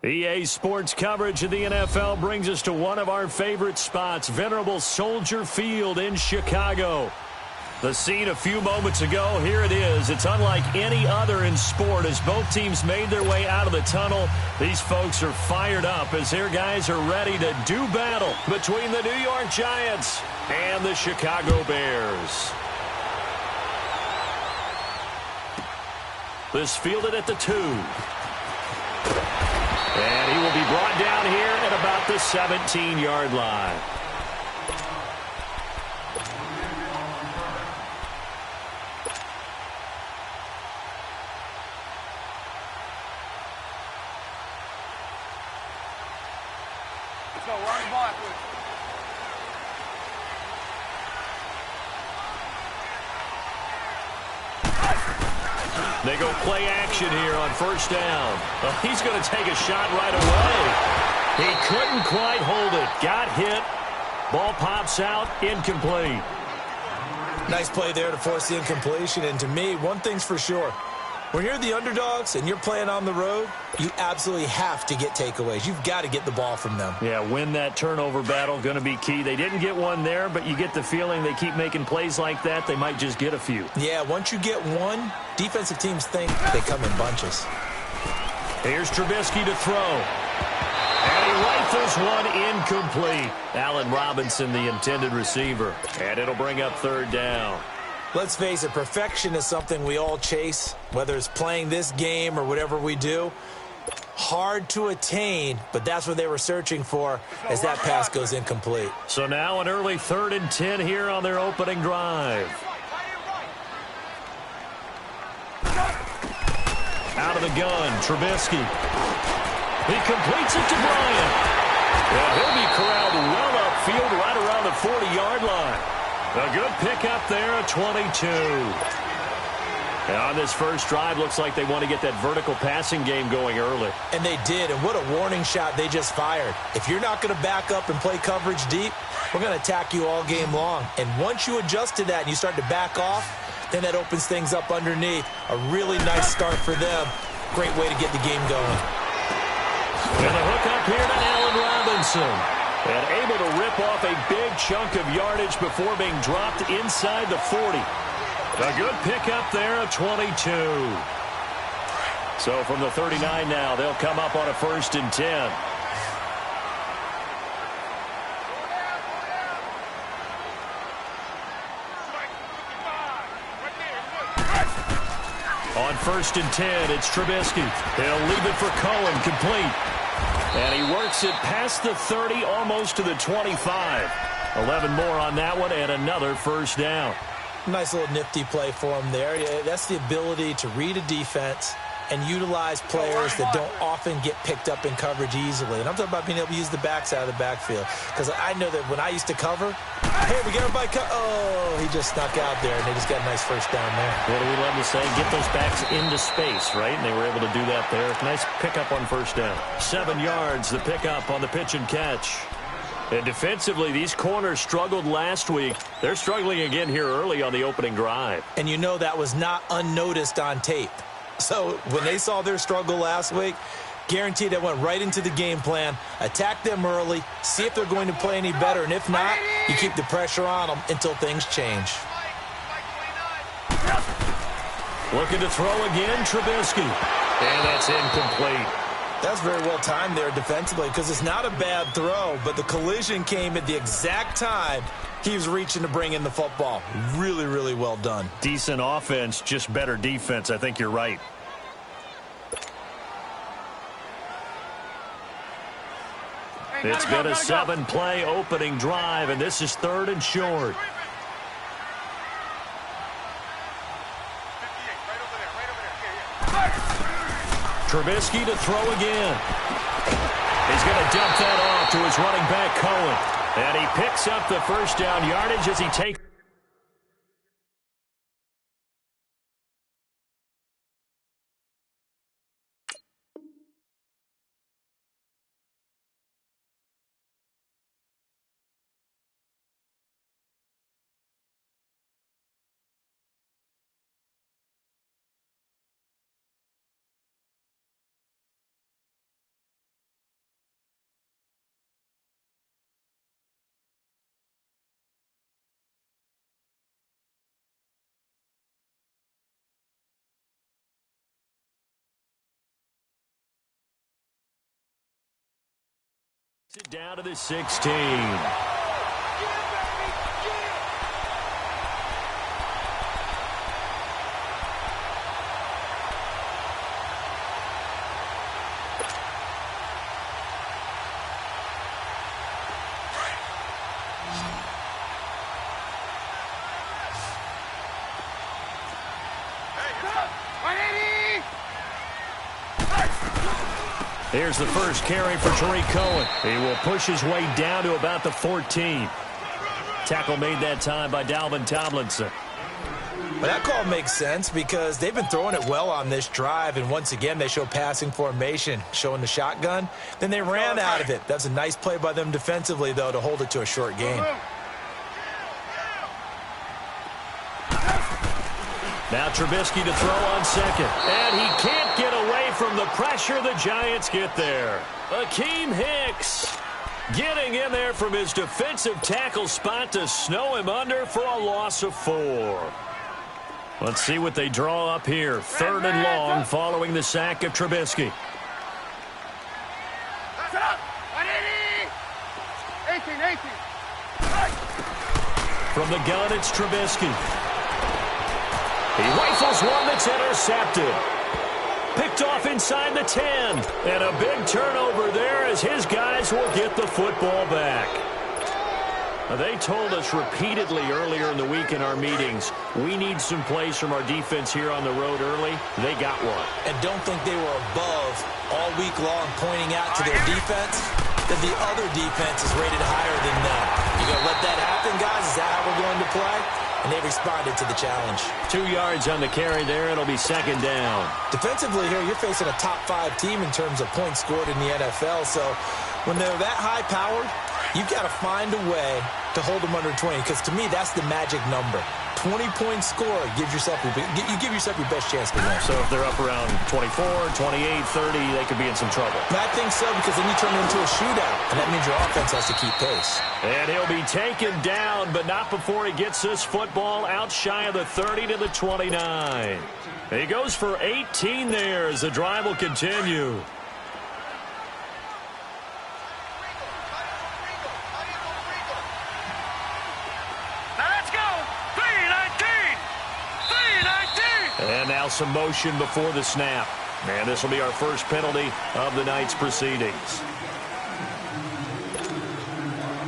EA Sports coverage of the NFL brings us to one of our favorite spots, venerable Soldier Field in Chicago. The scene a few moments ago, here it is. It's unlike any other in sport as both teams made their way out of the tunnel. These folks are fired up as their guys are ready to do battle between the New York Giants and the Chicago Bears. This fielded at the 2. And he will be brought down here at about the 17-yard line. Let's go, run the ball. They go play action here on first down. Well, he's going to take a shot right away. He couldn't quite hold it. Got hit. Ball pops out. Incomplete. Nice play there to force the incompletion. And to me, one thing's for sure. When you're the underdogs and you're playing on the road, you absolutely have to get takeaways. You've got to get the ball from them. Yeah, win that turnover battle, going to be key. They didn't get one there, but you get the feeling they keep making plays like that, they might just get a few. Yeah, once you get one, defensive teams think they come in bunches. Here's Trubisky to throw. And he rifles one incomplete. Allen Robinson, the intended receiver. And it'll bring up third down. Let's face it, perfection is something we all chase, whether it's playing this game or whatever we do. Hard to attain, but that's what they were searching for as that pass goes incomplete. So now an early 3rd and 10 here on their opening drive. Out of the gun, Trubisky. He completes it to Bryant. Yeah, he'll be corralled well upfield right around the 40-yard line. A good pickup there at 22. And on this first drive, looks like they want to get that vertical passing game going early. And they did, and what a warning shot they just fired. If you're not going to back up and play coverage deep, we're going to attack you all game long. And once you adjust to that and you start to back off, then that opens things up underneath. A really nice start for them. Great way to get the game going. And the hook up here to Allen Robinson. And able to rip off a big chunk of yardage before being dropped inside the 40. A good pickup there at 22. So from the 39 now, they'll come up on a 1st and 10. On 1st and 10, it's Trubisky. He'll leave it for Cohen, complete. And he works it past the 30, almost to the 25. 11 more on that one, and another first down. Nice little nifty play for him there. That's the ability to read a defense and utilize players that don't often get picked up in coverage easily. And I'm talking about being able to use the backside of the backfield. Because I know that when I used to cover, hey, we got everybody oh, he just snuck out there, and they just got a nice first down there. What do we love to say? Get those backs into space, right? And they were able to do that there. Nice pickup on first down. 7 yards, the pickup on the pitch and catch. And defensively, these corners struggled last week. They're struggling again here early on the opening drive. And you know that was not unnoticed on tape. So when they saw their struggle last week, guaranteed they went right into the game plan, attack them early, see if they're going to play any better, and if not, you keep the pressure on them until things change. Looking to throw again, Trubisky. And that's incomplete. That's very well timed there defensively because it's not a bad throw, but the collision came at the exact time he was reaching to bring in the football. Really, really well done. Decent offense, just better defense. I think you're right. It's been a 7-play opening drive, and this is 3rd and short. Trubisky to throw again. He's going to dump that off to his running back, Cohen. And he picks up the first down yardage as he takes It down to the 16. Here's the first carry for Tariq Cohen. He will push his way down to about the 14. Tackle made that time by Dalvin Tomlinson. Well, that call makes sense because they've been throwing it well on this drive, and once again they show passing formation, showing the shotgun. Then they ran out of it. That's a nice play by them defensively, though, to hold it to a short gain. Now Trubisky to throw on second. And he can't get away from the pressure. The Giants get there. Akeem Hicks getting in there from his defensive tackle spot to snow him under for a loss of 4. Let's see what they draw up here. 3rd and long following the sack of Trubisky. 18. From the gun, it's Trubisky. He rifles one that's intercepted. Picked off inside the 10. And a big turnover there as his guys will get the football back. Now, they told us repeatedly earlier in the week in our meetings, we need some plays from our defense here on the road early. They got one. And don't think they were above all week long pointing out to their defense that the other defense is rated higher than them. You going to let that happen, guys? Is that how we're going to play? And they responded to the challenge. 2 yards on the carry there. It'll be 2nd down. Defensively here, you're facing a top 5 team in terms of points scored in the NFL. So when they're that high-powered, you've got to find a way to hold them under 20. Because to me, that's the magic number. 20-point score gives yourself you give yourself your best chance to win. So if they're up around 24, 28, 30, they could be in some trouble. And I think so, because then you turn it into a shootout, and that means your offense has to keep pace. And he'll be taken down, but not before he gets this football out shy of the 30 to the 29. He goes for 18 there as the drive will continue. And now some motion before the snap. And this will be our first penalty of the night's proceedings.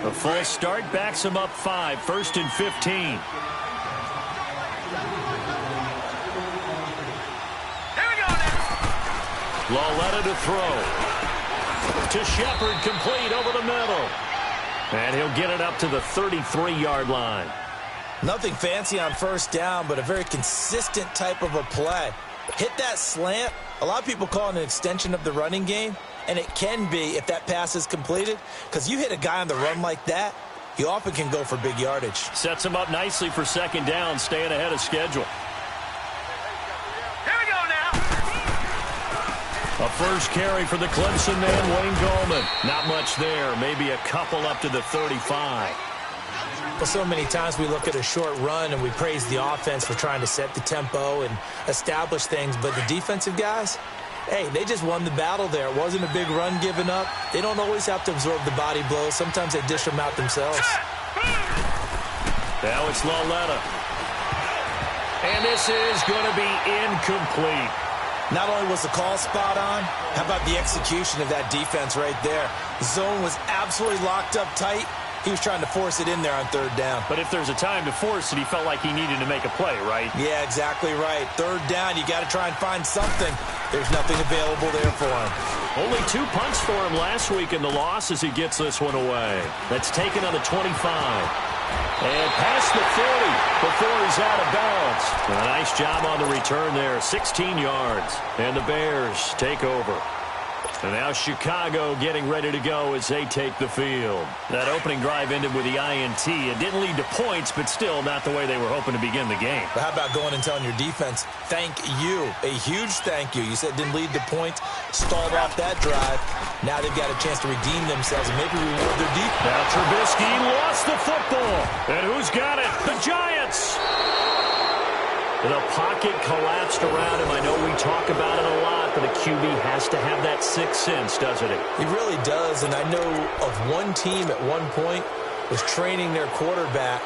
A full start backs him up 5. 1st and 15. Here we go now. Lauletta to throw. To Shepard, complete over the middle. And he'll get it up to the 33-yard line. Nothing fancy on 1st down, but a very consistent type of a play. Hit that slant. A lot of people call it an extension of the running game, and it can be if that pass is completed, because you hit a guy on the run like that, he often can go for big yardage. Sets him up nicely for 2nd down, staying ahead of schedule. Here we go now. A first carry for the Clemson man, Wayne Gallman. Not much there, maybe a couple up to the 35. Well, so many times we look at a short run and we praise the offense for trying to set the tempo and establish things, but the defensive guys, hey, they just won the battle there. It wasn't a big run given up. They don't always have to absorb the body blows. Sometimes they dish them out themselves. Now it's Lauletta. And this is going to be incomplete. Not only was the call spot on, how about the execution of that defense right there? The zone was absolutely locked up tight. He was trying to force it in there on 3rd down. But if there's a time to force it, he felt like he needed to make a play, right? Yeah, exactly right. 3rd down, you got to try and find something. There's nothing available there for him. Only 2 punts for him last week in the loss as he gets this one away. That's taken on the 25. And past the 40 before he's out of bounds. A nice job on the return there, 16 yards. And the Bears take over. And now Chicago getting ready to go as they take the field. That opening drive ended with the INT. It didn't lead to points, but still not the way they were hoping to begin the game. But how about going and telling your defense, thank you, a huge thank you. You said it didn't lead to points, stalled off that drive. Now they've got a chance to redeem themselves and maybe reward their defense. Now Trubisky lost the football. And who's got it? The Giants. The pocket collapsed around him. I know we talk about it a lot, but a QB has to have that sixth sense, doesn't it? He really does, and I know of one team at one point was training their quarterback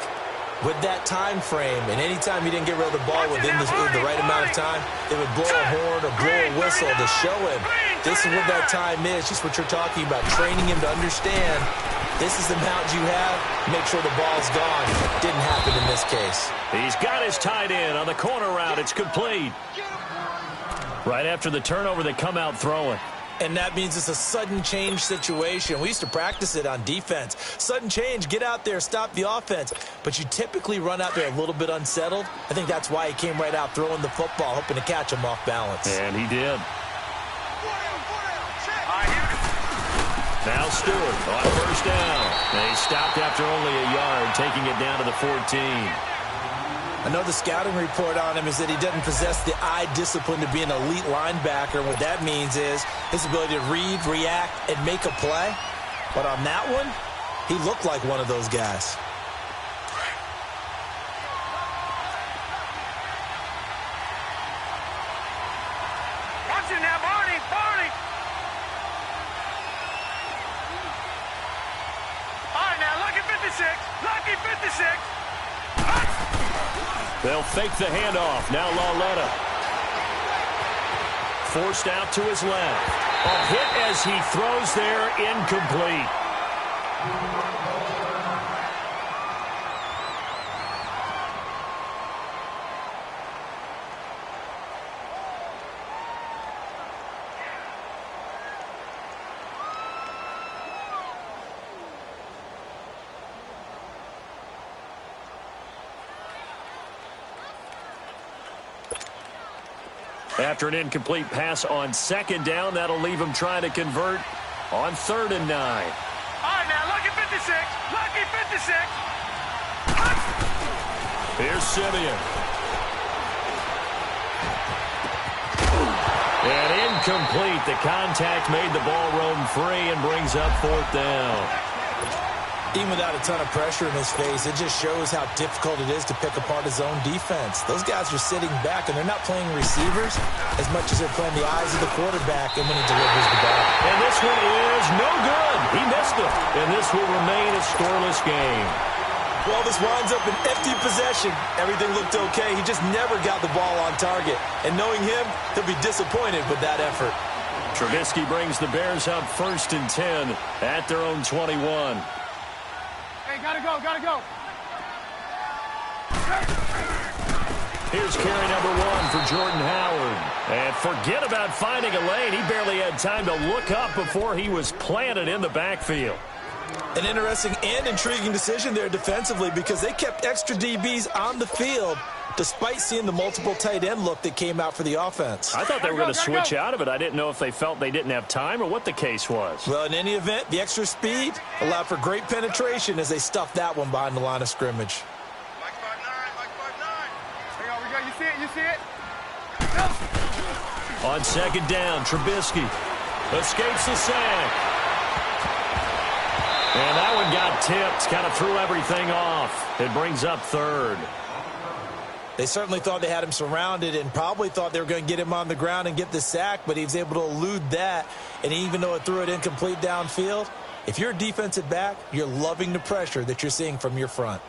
with that time frame, and anytime he didn't get rid of the ball within the right amount of time, they would blow a horn or blow a whistle to show him this is what that time is, just what you're talking about, training him to understand this is the amount you have, make sure the ball's gone. Didn't happen in this case. He's got his tight end on the corner route. It's complete. Right after the turnover, they come out throwing. And that means it's a sudden change situation. We used to practice it on defense. Sudden change, get out there, stop the offense. But you typically run out there a little bit unsettled. I think that's why he came right out throwing the football, hoping to catch him off balance. And he did. Now Stewart on first down. They stopped after only a yard, taking it down to the 14. I know the scouting report on him is that he doesn't possess the eye discipline to be an elite linebacker. And what that means is his ability to read, react, and make a play. But on that one, he looked like one of those guys. Watch it now, Barney, Barney. All right, now, lucky 56, lucky 56. They'll fake the handoff. Now Lauletta. Forced out to his left. A hit as he throws there, incomplete. After an incomplete pass on second down, that'll leave him trying to convert on 3rd and 9. All right, now, lucky 56, lucky 56. Here's Simeon. And incomplete. The contact made the ball roam free and brings up 4th down. Even without a ton of pressure in his face, it just shows how difficult it is to pick apart his own defense. Those guys are sitting back, and they're not playing receivers as much as they're playing the eyes of the quarterback and when he delivers the ball. And this one is no good. He missed it. And this will remain a scoreless game. Well, this winds up an empty possession. Everything looked okay. He just never got the ball on target. And knowing him, he'll be disappointed with that effort. Trubisky brings the Bears up 1st and 10 at their own 21. Hey, gotta go, gotta go. Here's carry number 1 for Jordan Howard. And forget about finding a lane. He barely had time to look up before he was planted in the backfield. An interesting and intriguing decision there defensively because they kept extra DBs on the field despite seeing the multiple tight end look that came out for the offense. I thought they were going to switch out of it. I didn't know if they felt they didn't have time or what the case was. Well, in any event, the extra speed allowed for great penetration as they stuffed that one behind the line of scrimmage. Mike 5'9", Mike 5'9". We go, you see it, you see it? No. On 2nd down, Trubisky escapes the sack. And that one got tipped, kind of threw everything off. It brings up 3rd. They certainly thought they had him surrounded and probably thought they were going to get him on the ground and get the sack, but he was able to elude that. And even though it threw it incomplete downfield, if you're a defensive back, you're loving the pressure that you're seeing from your front.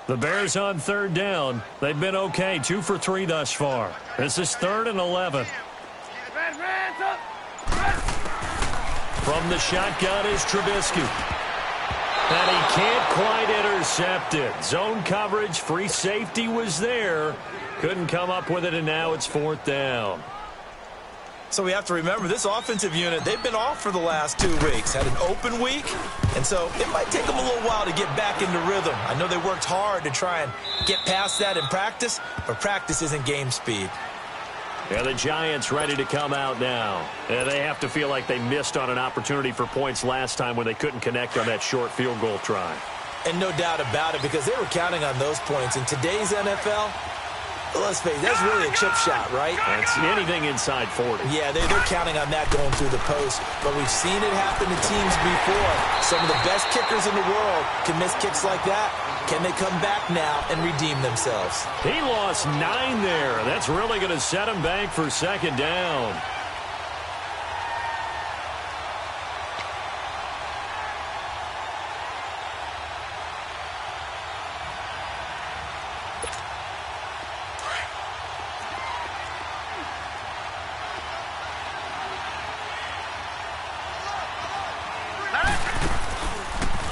The Bears on 3rd down. They've been okay, 2 for 3 thus far. This is 3rd and 11. From the shotgun is Trubisky. And he can't quite intercept it. Zone coverage, free safety was there. Couldn't come up with it, and now it's 4th down. So we have to remember this offensive unit, they've been off for the last 2 weeks, had an open week, and so it might take them a little while to get back into rhythm. I know they worked hard to try and get past that in practice, but practice isn't game speed. Yeah, the Giants ready to come out now. They have to feel like they missed on an opportunity for points last time when they couldn't connect on that short field goal try. And no doubt about it, because they were counting on those points. In today's NFL, let's face it, that's really a chip shot, right? That's anything inside 40. Yeah, they're counting on that going through the post. But we've seen it happen to teams before. Some of the best kickers in the world can miss kicks like that. Can they come back now and redeem themselves? He lost 9 there. That's really going to set him back for second down.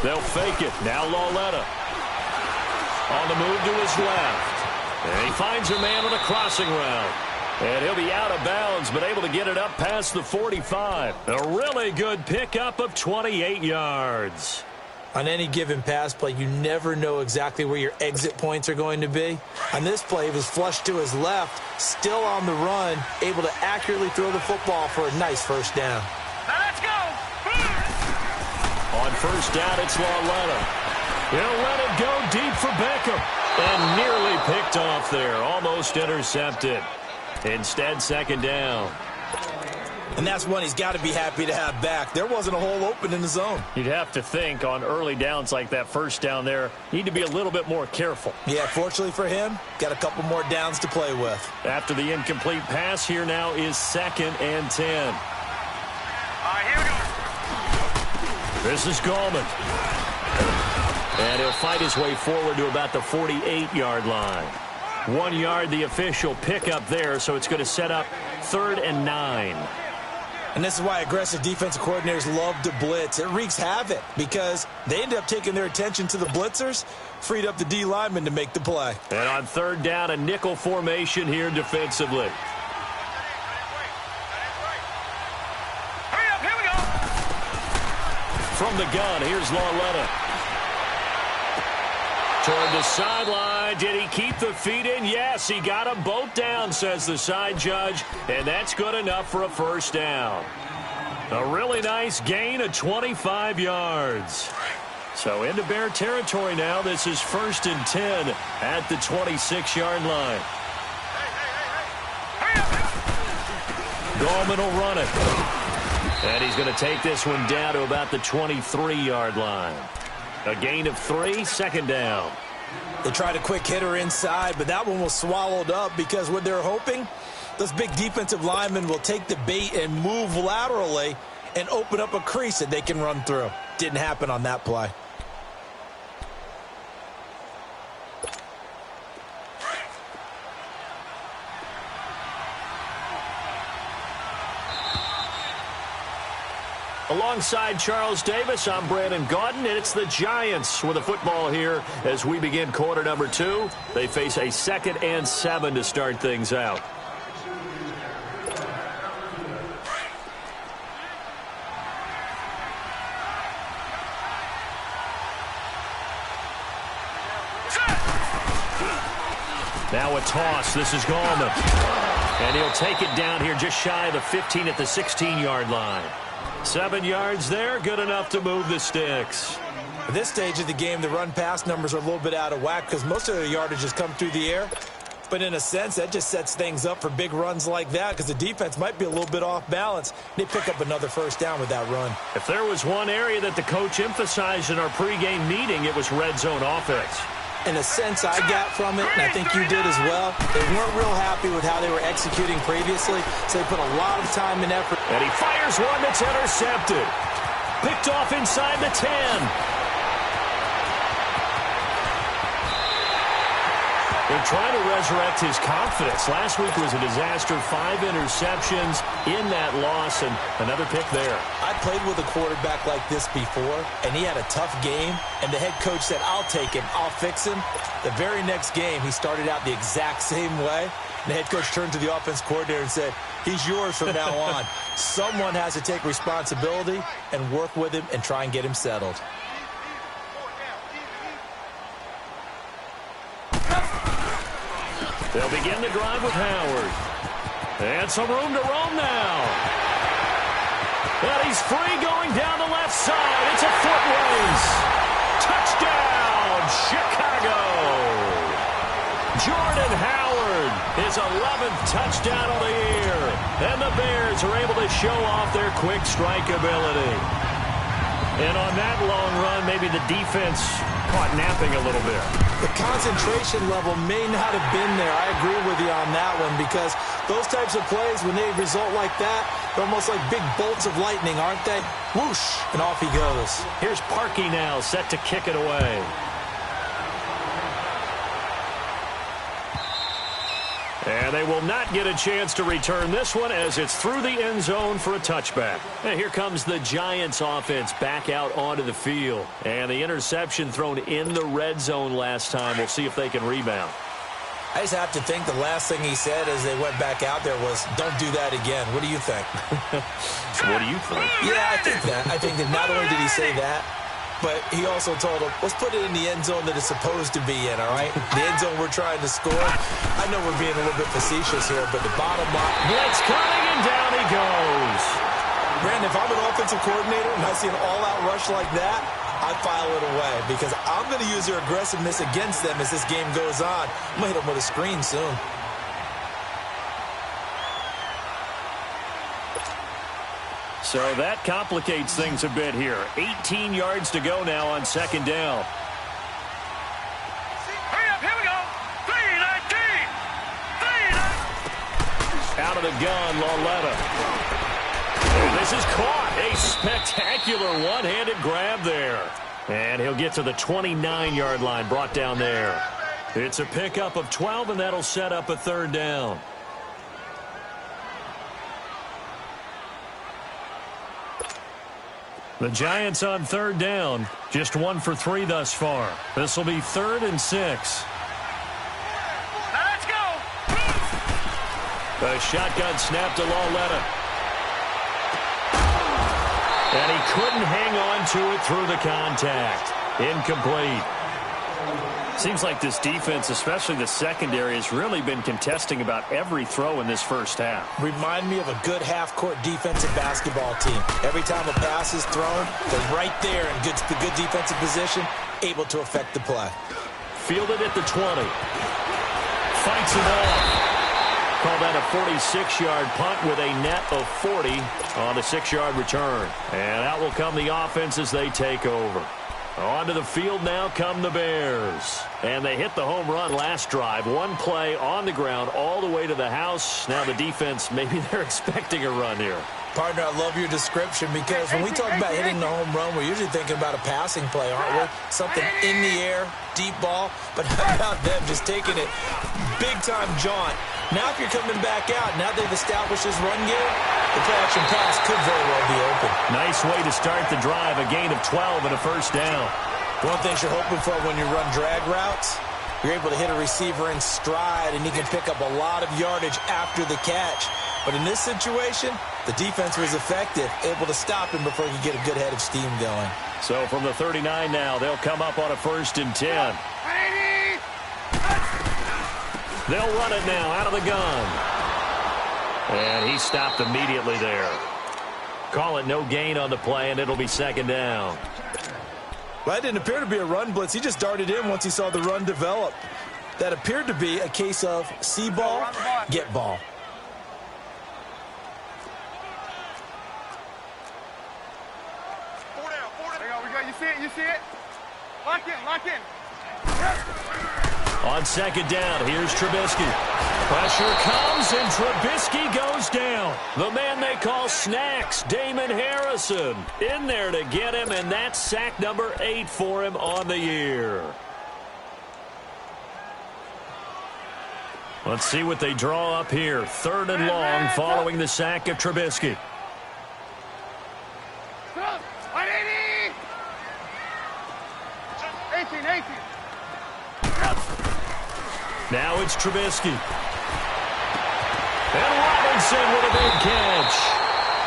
They'll fake it. Now Lauletta. On the move to his left. And he finds a man on a crossing route. And he'll be out of bounds, but able to get it up past the 45. A really good pickup of 28 yards. On any given pass play, you never know exactly where your exit points are going to be. On this play, he was flushed to his left, still on the run, able to accurately throw the football for a nice first down. Now let's go. On first down, it's Lauletta. He'll let it go deep for Beckham. And nearly picked off there. Almost intercepted. Instead, second down. And that's one he's got to be happy to have back. There wasn't a hole open in the zone. You'd have to think on early downs like that first down there, need to be a little bit more careful. Yeah, fortunately for him, got a couple more downs to play with. After the incomplete pass, here now is 2nd and 10. All right, here we go. This is Gallman. And he'll fight his way forward to about the 48-yard line. 1 yard, the official pickup there, so it's going to set up 3rd and 9. And this is why aggressive defensive coordinators love to blitz. It wreaks havoc because they end up taking their attention to the blitzers, freed up the D lineman to make the play. And on 3rd down, a nickel formation here defensively. Hurry up, here we go. From the gun, here's Lauletta. Toward the sideline. Did he keep the feet in? Yes, he got them both down, says the side judge. And that's good enough for a first down. A really nice gain of 25 yards. So into Bear territory now. This is 1st and 10 at the 26-yard line. Gallman will run it. And he's going to take this one down to about the 23-yard line. A gain of 3, 2nd down. They tried a quick hitter inside, but that one was swallowed up because what they're hoping, those big defensive linemen will take the bait and move laterally and open up a crease that they can run through. Didn't happen on that play. Alongside Charles Davis, I'm Brandon Gaudin, and it's the Giants with the football here as we begin quarter number 2. They face a 2nd and 7 to start things out. Now a toss. This is Gallman. And he'll take it down here just shy of the 15 at the 16-yard line. 7 yards there, good enough to move the sticks. At this stage of the game, the run-pass numbers are a little bit out of whack because most of their yardage has come through the air. But in a sense, that just sets things up for big runs like that because the defense might be a little bit off balance. They pick up another first down with that run. If there was one area that the coach emphasized in our pregame meeting, it was red zone offense. In a sense, I got from it, and I think you did as well, they weren't real happy with how they were executing previously, so they put a lot of time and effort. And he fires one that's intercepted. Picked off inside the 10. They're trying to resurrect his confidence. Last week was a disaster. 5 interceptions in that loss, and another pick there. I played with a quarterback like this before, and he had a tough game, and the head coach said, I'll take him, I'll fix him. The very next game, he started out the exact same way. And the head coach turned to the offense coordinator and said, he's yours from now on. Someone has to take responsibility and work with him and try and get him settled. They'll begin the drive with Howard. And some room to roam now. And he's free going down the left side. It's a foot race. Touchdown! Chicago. Jordan Howard, his 11th touchdown of the year. And the Bears are able to show off their quick strike ability. And on that long run, maybe the defense caught napping a little bit. The concentration level may not have been there. I agree with you on that one, because those types of plays, when they result like that, they're almost like big bolts of lightning, aren't they? Whoosh, and off he goes. Here's Parkey now, set to kick it away. And they will not get a chance to return this one as it's through the end zone for a touchback. And here comes the Giants offense back out onto the field. And the interception thrown in the red zone last time. We'll see if they can rebound. I just have to think the last thing he said as they went back out there was, don't do that again. What do you think? So what do you think? Yeah, I think that. I think that not only did he say that, but he also told him, let's put it in the end zone that it's supposed to be in, all right? The end zone we're trying to score. I know we're being a little bit facetious here, but the bottom line... Blitz coming, and down he goes. Brandon, if I'm an offensive coordinator and I see an all-out rush like that, I file it away, because I'm going to use their aggressiveness against them as this game goes on. I'm going to hit them with a screen soon. So that complicates things a bit here. 18 yards to go now on second down. Hurry up, here we go. 3-19. Out of the gun, Lauletta. And this is caught. A spectacular one-handed grab there. And he'll get to the 29-yard line, brought down there. It's a pickup of 12, and that'll set up a third down. The Giants on third down, just 1 for 3 thus far. This will be 3rd and 6. Let's go. A shotgun snap to Lauletta. And he couldn't hang on to it through the contact. Incomplete. Seems like this defense, especially the secondary, has really been contesting about every throw in this first half. Remind me of a good half-court defensive basketball team. Every time a pass is thrown, they're right there in good defensive position, able to affect the play. Fielded at the 20. Fights it off. Call that a 46-yard punt with a net of 40 on the 6-yard return. And out will come the offense as they take over. Onto the field now come the Bears. And they hit the home run last drive. One play on the ground all the way to the house. Now the defense, maybe they're expecting a run here. Partner, I love your description, because when we talk about hitting the home run, we're usually thinking about a passing play, aren't we? Something in the air, deep ball. But how about them just taking it big-time jaunt? Now if you're coming back out, now they've established this run game, the play-action pass could very well be open. Nice way to start the drive, a gain of 12 and a first down. One thing you're hoping for when you run drag routes, you're able to hit a receiver in stride, and he can pick up a lot of yardage after the catch. But in this situation, the defense was effective, able to stop him before he could get a good head of steam going. So from the 39 now, they'll come up on a 1st and 10. They'll run it now out of the gun. And he stopped immediately there. Call it no gain on the play, and it'll be 2nd down. Well, that didn't appear to be a run blitz. He just darted in once he saw the run develop. That appeared to be a case of see ball, get ball. You see it? Lock in. On 2nd down, here's Trubisky. Pressure comes, and Trubisky goes down. The man they call Snacks, Damon Harrison, in there to get him, and that's sack number 8 for him on the year. Let's see what they draw up here. 3rd and long following the sack of Trubisky. Now it's Trubisky. And Robinson with a big catch.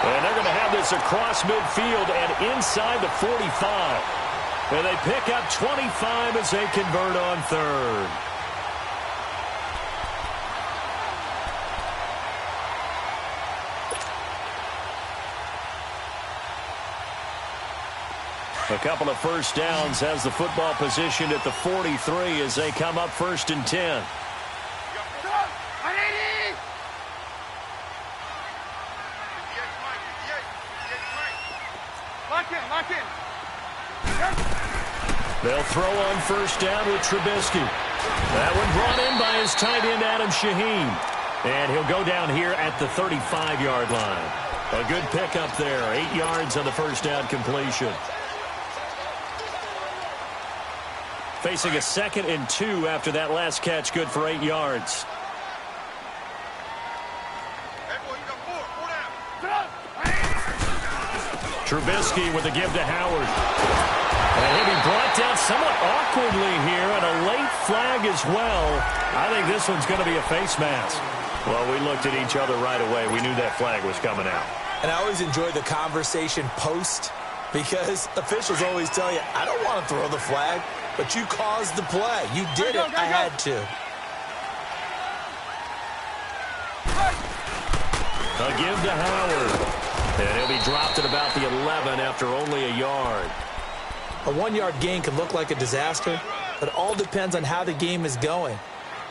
And they're going to have this across midfield and inside the 45. And they pick up 25 as they convert on 3rd. A couple of first downs has the football positioned at the 43 as they come up 1st and 10. Lock in. They'll throw on 1st down with Trubisky. That one brought in by his tight end, Adam Shaheen. And he'll go down here at the 35-yard line. A good pickup there. 8 yards on the 1st down completion. Facing a 2nd and 2 after that last catch, good for 8 yards. Trubisky with a give to Howard. And he'll be brought down somewhat awkwardly here, and a late flag as well. I think this one's going to be a face mask. Well, we looked at each other right away. We knew that flag was coming out. And I always enjoy the conversation post, because officials always tell you, I don't want to throw the flag, but you caused the play. You did it. I had to. A give to Howard. And he'll be dropped at about the 11 after only a yard. A 1-yard gain can look like a disaster, but it all depends on how the game is going.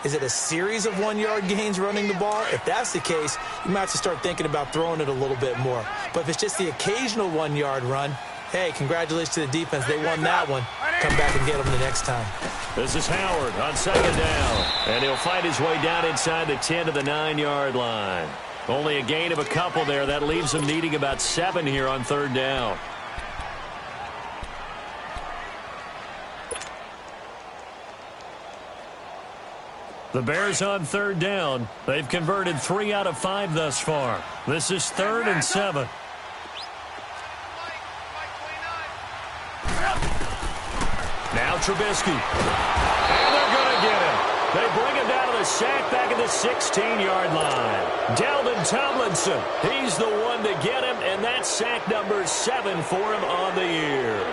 Is it a series of 1-yard gains running the ball? If that's the case, you might have to start thinking about throwing it a little bit more. But if it's just the occasional 1-yard run, hey, congratulations to the defense. They won that one. Come back and get them the next time. This is Howard on 2nd down. And he'll fight his way down inside the 10 to the 9-yard line. Only a gain of a couple there. That leaves them needing about 7 here on 3rd down. The Bears on 3rd down. They've converted 3 out of 5 thus far. This is 3rd and 7. Now Trubisky. And they're going to get him. They bring him down to the sack back at the 16-yard line. Dalvin Tomlinson, he's the one to get him, and that's sack number 7 for him on the year.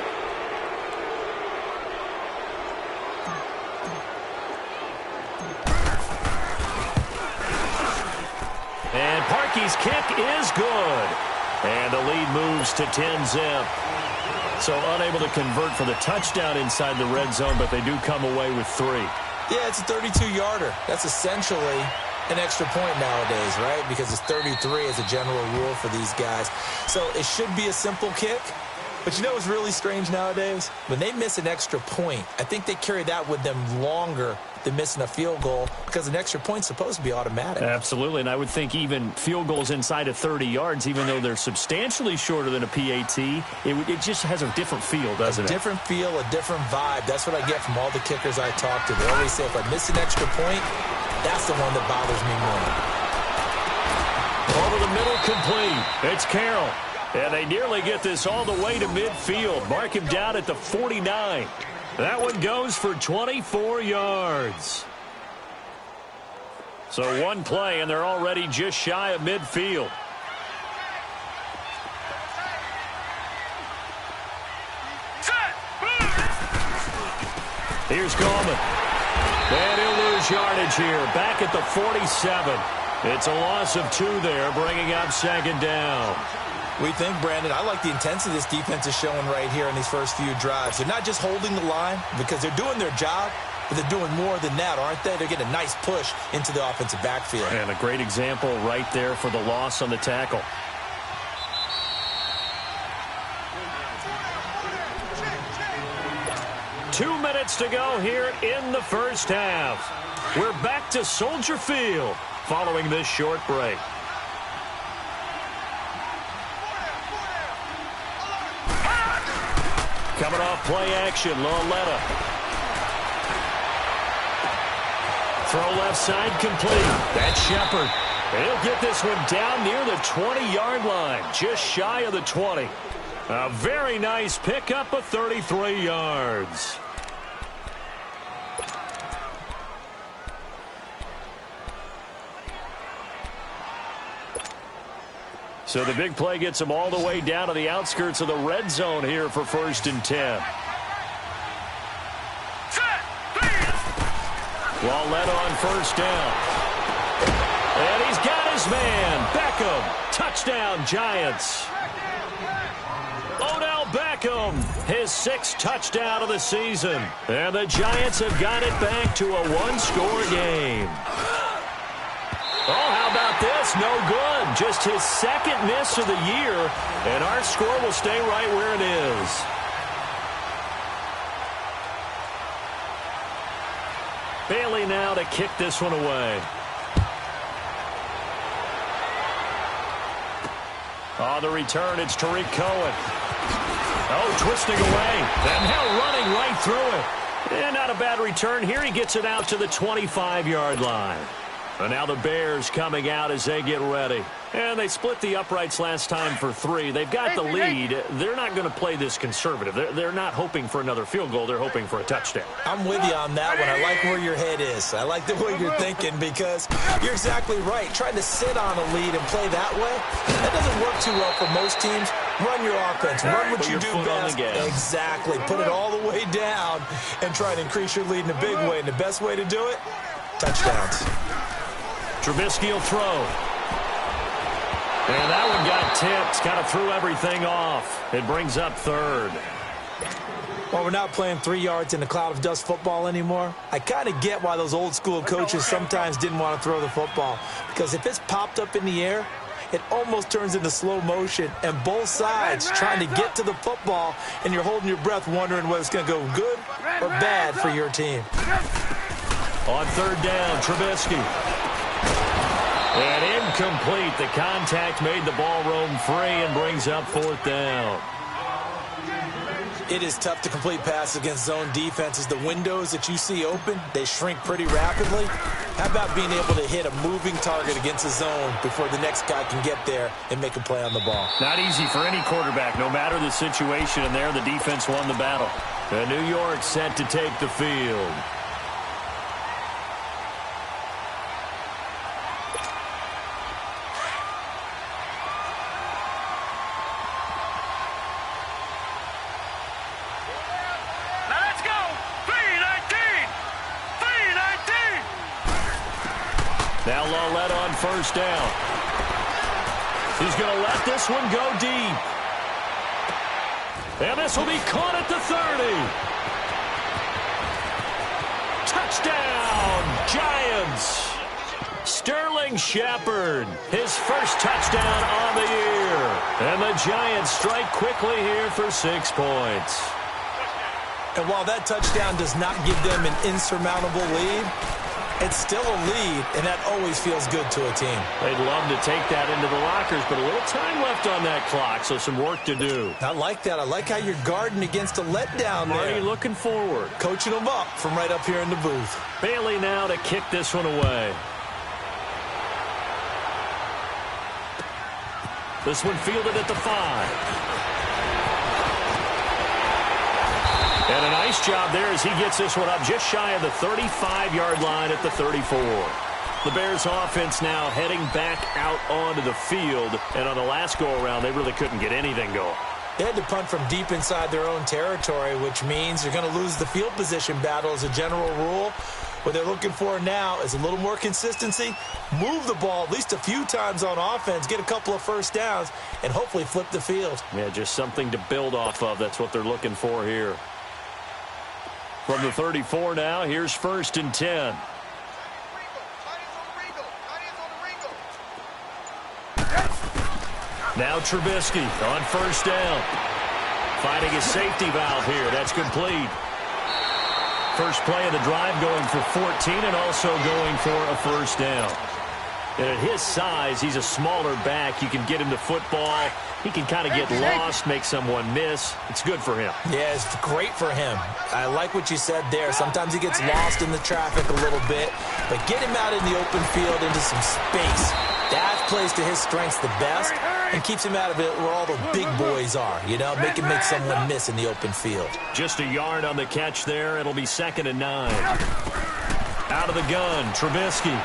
And Parkey's kick is good. And the lead moves to 10-zip. So unable to convert for the touchdown inside the red zone, but they do come away with 3. Yeah, it's a 32-yarder. That's essentially an extra point nowadays, right? Because it's 33 as a general rule for these guys. So it should be a simple kick. But you know what's really strange nowadays? When they miss an extra point, I think they carry that with them longer than missing a field goal because an extra point's supposed to be automatic. Absolutely, and I would think even field goals inside of 30 yards, even though they're substantially shorter than a PAT, it just has a different feel, doesn't it? A different feel, a different vibe. That's what I get from all the kickers I talk to. They always say, if I miss an extra point, that's the one that bothers me more. Over the middle, complete. It's Carroll. And they nearly get this all the way to midfield. Mark him down at the 49. That one goes for 24 yards. So one play, and they're already just shy of midfield. Here's Gallman. And he'll lose yardage here. Back at the 47. It's a loss of 2 there, bringing up 2nd down. We think, Brandon, I like the intensity this defense is showing right here in these first few drives. They're not just holding the line because they're doing their job, but they're doing more than that, aren't they? They're getting a nice push into the offensive backfield. And a great example right there for the loss on the tackle. Two minutes to go here in the first half. We're back to Soldier Field following this short break. Coming off play action, Lauletta. Throw left side complete. That's Shepard. He'll get this one down near the 20-yard line, just shy of the 20. A very nice pickup of 33 yards. So the big play gets them all the way down to the outskirts of the red zone here for 1st and 10. Lauletta on 1st down. And he's got his man, Beckham. Touchdown, Giants. Odell Beckham Beckham, his 6th touchdown of the season. And the Giants have got it back to a one-score game. Oh, how about this? No good. Just his 2nd miss of the year, and our score will stay right where it is. Bailey now to kick this one away. On the return, it's Tariq Cohen. Oh, twisting away. And now running right through it. And not a bad return here. He gets it out to the 25-yard line. And now the Bears coming out as they get ready. And they split the uprights last time for 3. They've got the lead. They're not going to play this conservative. They're not hoping for another field goal. They're hoping for a touchdown. I'm with you on that one. I like where your head is. I like the way you're thinking because you're exactly right. Trying to sit on a lead and play that way, that doesn't work too well for most teams. Run your offense. Run what you do best. Exactly. Put it all the way down and try to increase your lead in a big way. And the best way to do it, touchdowns. Trubisky will throw. And that one got tipped. Kind of threw everything off. It brings up 3rd. Well, we're not playing 3 yards in a cloud of dust football anymore. I kind of get why those old school coaches sometimes didn't want to throw the football. Because if it's popped up in the air, it almost turns into slow motion. And both sides trying to get to the football, and you're holding your breath wondering whether it's going to go good or bad for your team. On 3rd down, Trubisky. And incomplete. The contact made the ball roam free and brings up 4th down. It is tough to complete passes against zone defenses. The windows that you see open, they shrink pretty rapidly. How about being able to hit a moving target against a zone before the next guy can get there and make a play on the ball? Not easy for any quarterback, no matter the situation. And there, the defense won the battle. And New York set to take the field. Now Lallette on 1st down. He's going to let this one go deep. And this will be caught at the 30. Touchdown, Giants. Sterling Shepard, his 1st touchdown on the year. And the Giants strike quickly here for 6 points. And while that touchdown does not give them an insurmountable lead, it's still a lead, and that always feels good to a team. They'd love to take that into the lockers, but a little time left on that clock, so some work to do. I like that. I like how you're guarding against a letdown there. Already looking forward. Coaching them up from right up here in the booth. Bailey now to kick this one away. This one fielded at the 5. And a nice job there as he gets this one up just shy of the 35-yard line at the 34. The Bears offense now heading back out onto the field. And on the last go-around, they really couldn't get anything going. They had to punt from deep inside their own territory, which means you're going to lose the field position battle as a general rule. What they're looking for now is a little more consistency, move the ball at least a few times on offense, get a couple of 1st downs, and hopefully flip the field. Yeah, just something to build off of. That's what they're looking for here. From the 34 now, here's 1st and 10. Now Trubisky on 1st down. Finding a safety valve here. That's complete. First play of the drive going for 14 and also going for a 1st down. And at his size, he's a smaller back. You can get him the football. He can kind of get lost, make someone miss. It's good for him. Yeah, it's great for him. I like what you said there. Sometimes he gets lost in the traffic a little bit, but get him out in the open field into some space. That plays to his strengths the best and keeps him out of it where all the big boys are, you know, make someone miss in the open field. Just a yard on the catch there. It'll be 2nd and 9. Out of the gun, Trubisky.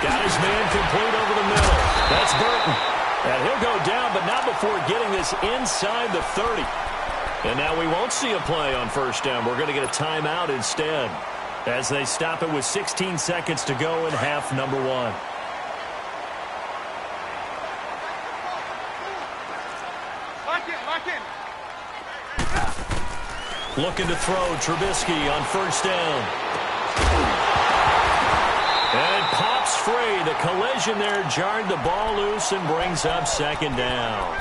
Got his man complete over the middle. That's Burton. And he'll go down, but not before getting this inside the 30. And now we won't see a play on 1st down. We're going to get a timeout instead as they stop it with 16 seconds to go in half number 1. Lock in. Looking to throw Trubisky on first down. And it pops free. The collision there jarred the ball loose and brings up second down.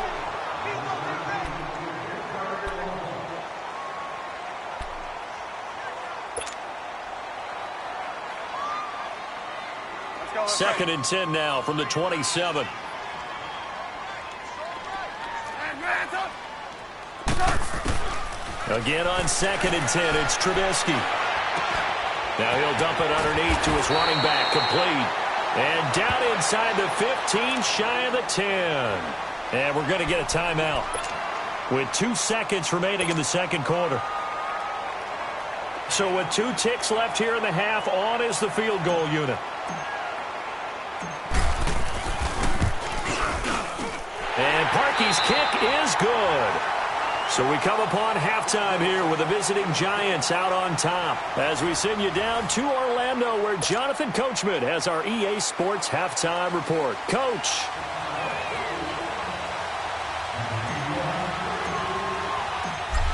Second and 10 now from the 27. Again on second and 10, it's Trubisky. Now he'll dump it underneath to his running back, complete. And down inside the 15, shy of the 10. And we're going to get a timeout with 2 seconds remaining in the second quarter. So with 2 ticks left here in the half, on is the field goal unit. And Parkey's kick is good. So we come upon halftime here with the visiting Giants out on top as we send you down to Orlando where Jonathan Coachman has our EA Sports halftime report. Coach.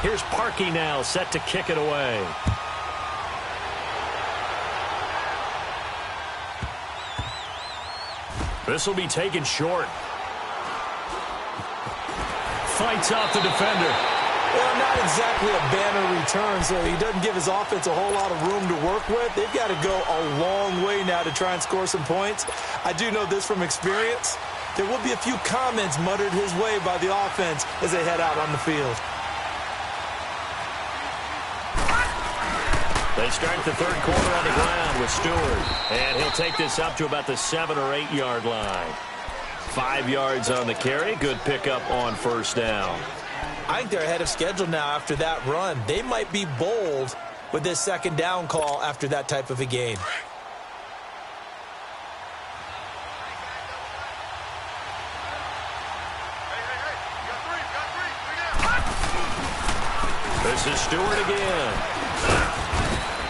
Here's Parkey now set to kick it away. This will be taken short. Fights off the defender. Well, not exactly a banner return, so he doesn't give his offense a whole lot of room to work with. They've got to go a long way now to try and score some points. I do know this from experience. There will be a few comments muttered his way by the offense as they head out on the field. They start the third quarter on the ground with Stewart. And he'll take this up to about the 7 or 8 yard line. 5 yards on the carry. Good pickup on first down. I think they're ahead of schedule now after that run. They might be bold with this second down call after that type of a game. This is Stewart again.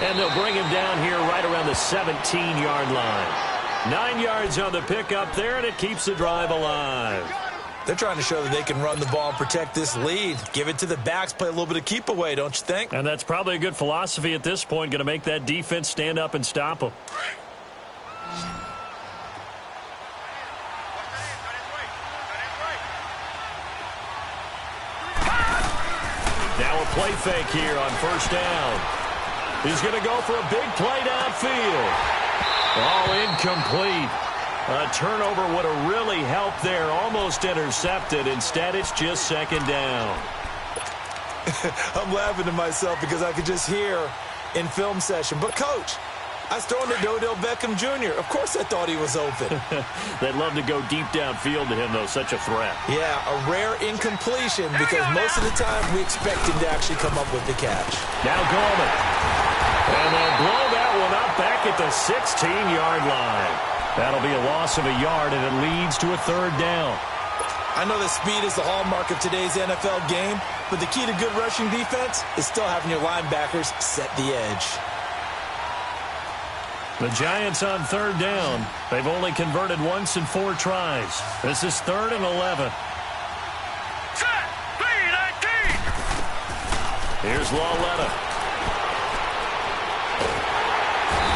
And they'll bring him down here right around the 17-yard line. 9 yards on the pickup there, and it keeps the drive alive. They're trying to show that they can run the ball and protect this lead. Give it to the backs, play a little bit of keep away, don't you think? And that's probably a good philosophy at this point, going to make that defense stand up and stop them. Now a play fake here on first down. He's going to go for a big play downfield. All incomplete. A turnover would have really helped there. Almost intercepted. Instead, it's just second down. I'm laughing to myself because I could just hear in film session. But, Coach, I was throwing to Odell Beckham Jr. Of course I thought he was open. They'd love to go deep downfield to him, though. Such a threat. Yeah, a rare incompletion because most of the time we expect him to actually come up with the catch. Now Gallman. And they'll blow that one up back at the 16-yard line. That'll be a loss of a yard, and it leads to a third down. I know that speed is the hallmark of today's NFL game, but the key to good rushing defense is still having your linebackers set the edge. The Giants on third down. They've only converted once in 4 tries. This is 3rd and 11. Set, lead, 18. Here's Lauletta.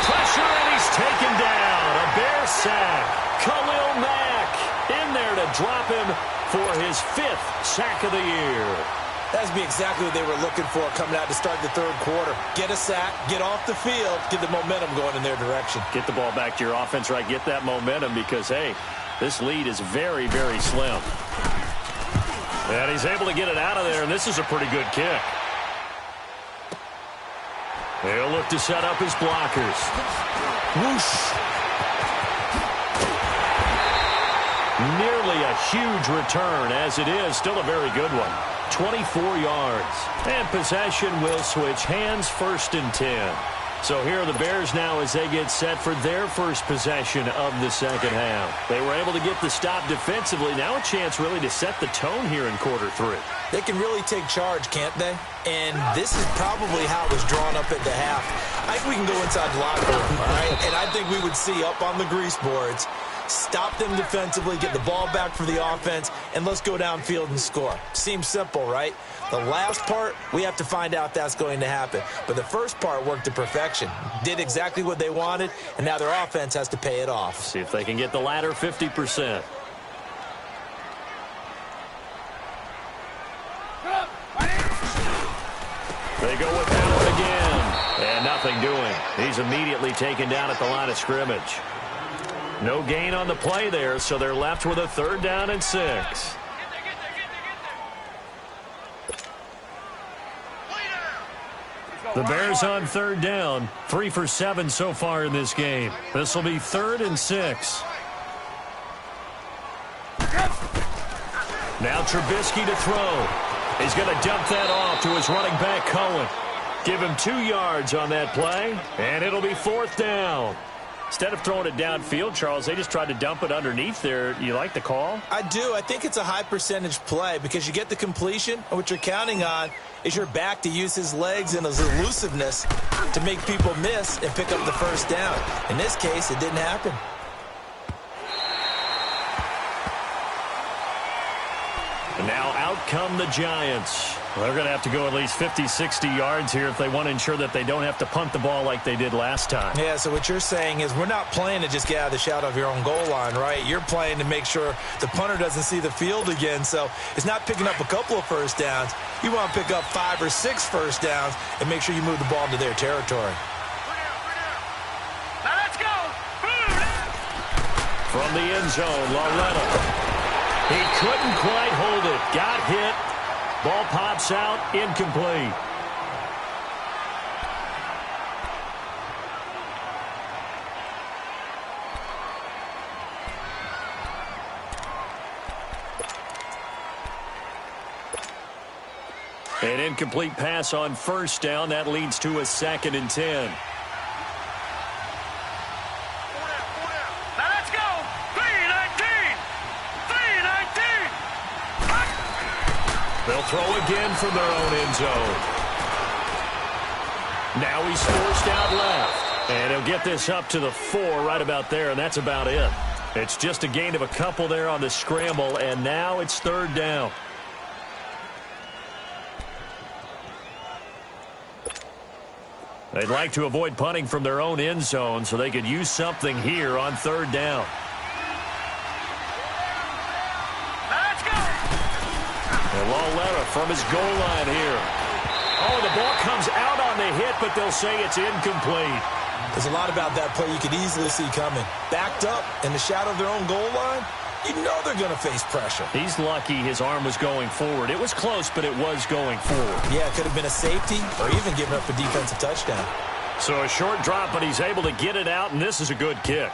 Pressure, and he's taken down. A Bear sack. Khalil Mack in there to drop him for his 5th sack of the year. That's be exactly what they were looking for coming out to start the third quarter. Get a sack, get off the field, get the momentum going in their direction. Get the ball back to your offense, right? Get that momentum because, hey, this lead is very, very slim. And he's able to get it out of there, and this is a pretty good kick. They'll look to set up his blockers. Whoosh. Nearly a huge return, as it is. Still a very good one. 24 yards. And possession will switch hands, 1st and 10. So here are the Bears now as they get set for their first possession of the second half. They were able to get the stop defensively. Now a chance really to set the tone here in quarter 3. They can really take charge, can't they? And this is probably how it was drawn up at the half. I think we can go inside the locker room, all right? And I think we would see up on the grease boards, stop them defensively, get the ball back for the offense, and let's go downfield and score. Seems simple, right? The last part, we have to find out if that's going to happen. But the first part worked to perfection. Did exactly what they wanted, and now their offense has to pay it off. See if they can get the latter 50%. They go with Howard again. And nothing doing. He's immediately taken down at the line of scrimmage. No gain on the play there, so they're left with a 3rd down and 6. The Bears on 3rd down. 3 for 7 so far in this game. This will be 3rd and 6. Now Trubisky to throw. He's going to dump that off to his running back, Cohen. Give him 2 yards on that play, and it'll be 4th down. Instead of throwing it downfield, Charles, they just tried to dump it underneath there. You like the call? I do. I think it's a high percentage play because you get the completion, and what you're counting on is your back to use his legs and his elusiveness to make people miss and pick up the 1st down. In this case, it didn't happen. And now out come the Giants. They're going to have to go at least 50, 60 yards here if they want to ensure that they don't have to punt the ball like they did last time. Yeah, so what you're saying is we're not playing to just get out of the shadow of your own goal line, right? You're playing to make sure the punter doesn't see the field again. So it's not picking up a couple of 1st downs. You want to pick up 5 or 6 1st downs and make sure you move the ball into their territory. Now let's go. From the end zone, Lauletta. He couldn't quite hold it. Got hit. Ball pops out, incomplete. An incomplete pass on 1st down. That leads to a 2nd and 10. Now let's go. 3-19. 3-19. They'll throw again from their own end zone. Now he's forced out left. And he'll get this up to the 4 right about there, and that's about it. It's just a gain of a couple there on the scramble, and now it's 3rd down. They'd like to avoid punting from their own end zone so they could use something here on 3rd down. Let's go. And Lauletta from his goal line here. Oh, the ball comes out on the hit, but they'll say it's incomplete. There's a lot about that play you could easily see coming. Backed up in the shadow of their own goal line, you know they're going to face pressure. He's lucky his arm was going forward. It was close, but it was going forward. Yeah, it could have been a safety or even given up a defensive touchdown. So a short drop, but he's able to get it out, and this is a good kick.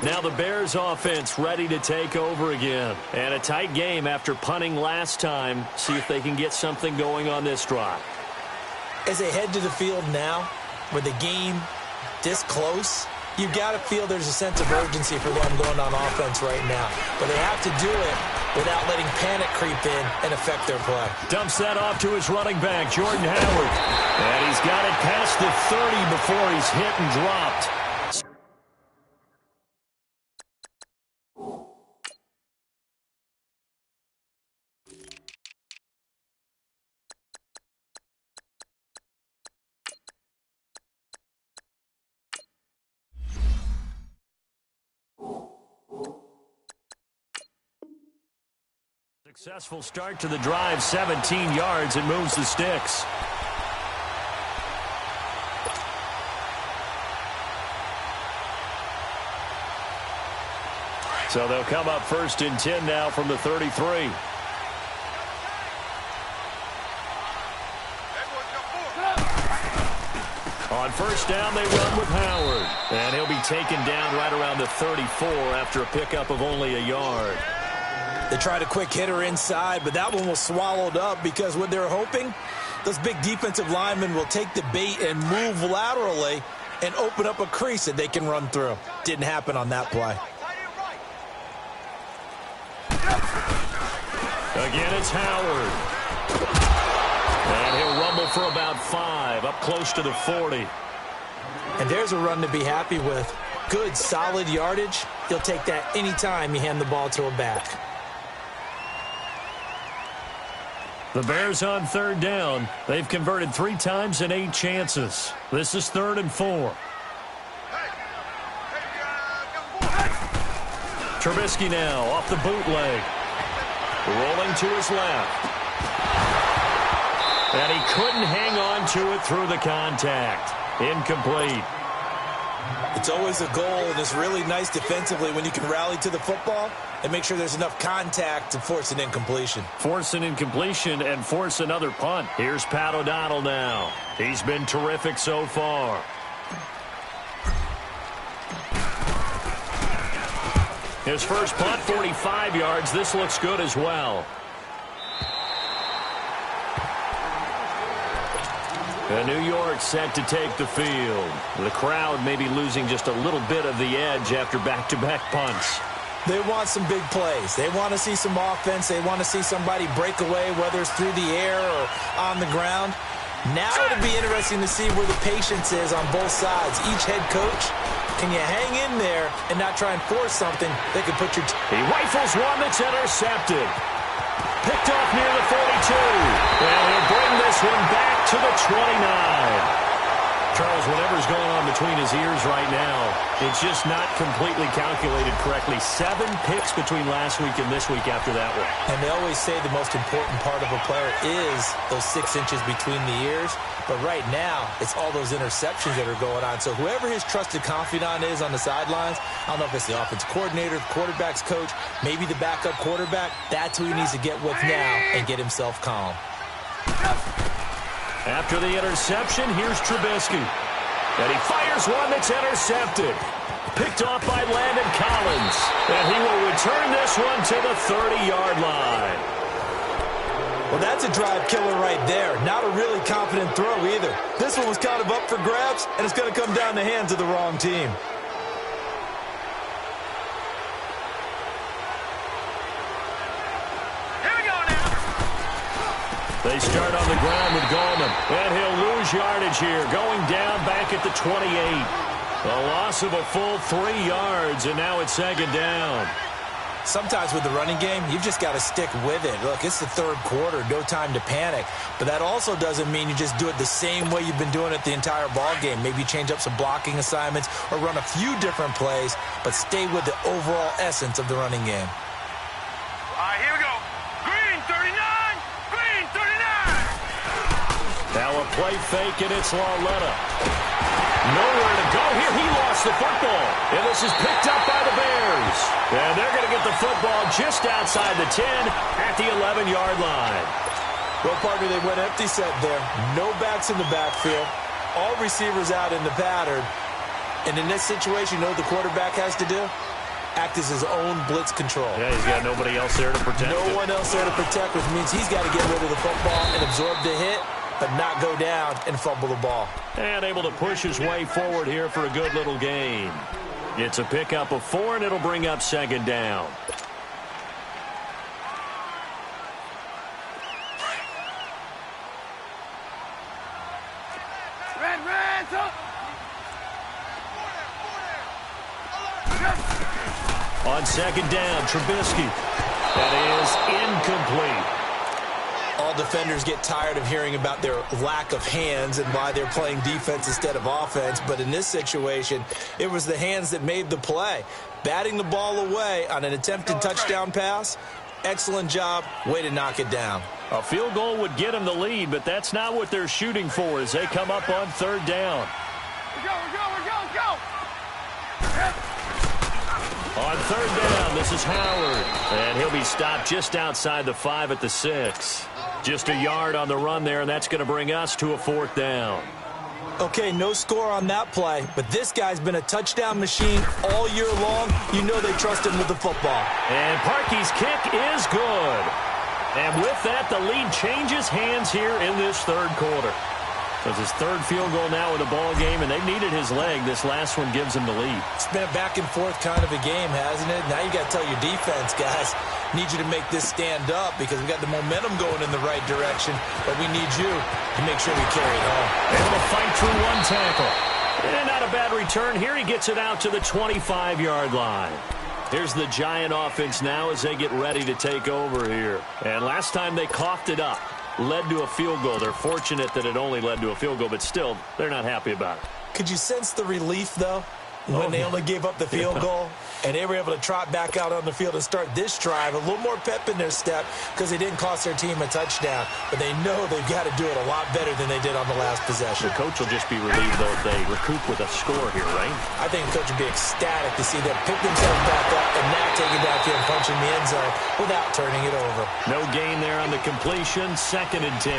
Now the Bears offense ready to take over again. And a tight game after punting last time. See if they can get something going on this drive. As they head to the field now, with the game this close, you've got to feel there's a sense of urgency for them going on offense right now. But they have to do it without letting panic creep in and affect their play. Dumps that off to his running back, Jordan Howard. And he's got it past the 30 before he's hit and dropped. Successful start to the drive, 17 yards, and moves the sticks. So they'll come up 1st and 10 now from the 33. On 1st down, they run with Howard. And he'll be taken down right around the 34 after a pickup of only a yard. They tried a quick hitter inside, but that one was swallowed up because what they're hoping, those big defensive linemen will take the bait and move laterally and open up a crease that they can run through. Didn't happen on that play. Again, it's Howard. And he'll rumble for about 5, up close to the 40. And there's a run to be happy with. Good, solid yardage. He'll take that anytime you hand the ball to a back. The Bears on 3rd down. They've converted 3 times in 8 chances. This is 3rd and 4. Trubisky now off the bootleg. Rolling to his left. And he couldn't hang on to it through the contact. Incomplete. It's always a goal, and it's really nice defensively when you can rally to the football and make sure there's enough contact to force an incompletion. Force an incompletion and force another punt. Here's Pat O'Donnell now. He's been terrific so far. His first punt, 45 yards. This looks good as well. And New York set to take the field. The crowd may be losing just a little bit of the edge after back-to-back punts. They want some big plays. They want to see some offense. They want to see somebody break away, whether it's through the air or on the ground. Now it'll be interesting to see where the patience is on both sides. Each head coach, can you hang in there and not try and force something that could put your... He rifles one that's intercepted. Picked off near the 42. And he'll bring this one back to the 29. Charles, whatever's going on between his ears right now, it's just not completely calculated correctly. 7 picks between last week and this week after that one. And they always say the most important part of a player is those 6 inches between the ears. But right now, it's all those interceptions that are going on. So whoever his trusted confidant is on the sidelines, I don't know if it's the offensive coordinator, the quarterback's coach, maybe the backup quarterback, that's who he needs to get with now and get himself calm. After the interception, here's Trubisky. And he fires one that's intercepted. Picked off by Landon Collins. And he will return this one to the 30-yard line. Well, that's a drive killer right there. Not a really confident throw either. This one was kind of up for grabs, and it's going to come down the hands of the wrong team. They start on the ground with Gallman, and he'll lose yardage here, going down back at the 28. A loss of a full 3 yards, and now it's 2nd down. Sometimes with the running game, you've just got to stick with it. Look, it's the 3rd quarter, no time to panic. But that also doesn't mean you just do it the same way you've been doing it the entire ball game. Maybe change up some blocking assignments or run a few different plays, but stay with the overall essence of the running game. All right, here we go. Green 39, green 39. Now a play fake, and it's Lauletta. Nowhere to go here. He lost the football. And this is picked up by the Bears. And they're going to get the football just outside the 10 at the 11-yard line. Well, partner, they went empty set there. No backs in the backfield. All receivers out in the pattern. And in this situation, you know what the quarterback has to do? Act as his own blitz control. Yeah, he's got nobody else there to protect him. No one else there to protect, which means he's got to get rid of the football and absorb the hit, but not go down and fumble the ball. And able to push his way forward here for a good little gain. It's a pickup of 4, and it'll bring up 2nd down. Red, up. On 2nd down, Trubisky. That is incomplete. All defenders get tired of hearing about their lack of hands and why they're playing defense instead of offense. But in this situation, it was the hands that made the play. Batting the ball away on an attempted touchdown pass, excellent job. Way to knock it down. A field goal would get them the lead, but that's not what they're shooting for as they come up on 3rd down. We're go. On 3rd down, this is Howard. And he'll be stopped just outside the 5 at the 6. Just a yard on the run there, and that's going to bring us to a 4th down. Okay, no score on that play, but this guy's been a touchdown machine all year long. You know they trust him with the football. And Parkey's kick is good. And with that, the lead changes hands here in this 3rd quarter. It's his third field goal now in the ball game, and they've needed his leg. This last one gives him the lead. It's been a back-and-forth kind of a game, hasn't it? Now you got to tell your defense, guys, need you to make this stand up because we got the momentum going in the right direction, but we need you to make sure we carry it home. Able to fight through one tackle. And not a bad return here. He gets it out to the 25-yard line. Here's the Giant offense now as they get ready to take over here. And last time they coughed it up, led to a field goal. They're fortunate that it only led to a field goal, but still, they're not happy about it. Could you sense the relief, though, when they only gave up the field goal? And they were able to trot back out on the field and start this drive. A little more pep in their step because they didn't cost their team a touchdown. But they know they've got to do it a lot better than they did on the last possession. The coach will just be relieved, though, if they recoup with a score here, right? I think the coach would be ecstatic to see them pick themselves back up and now take it downfield and punch in the end zone without turning it over. No gain there on the completion. 2nd and 10.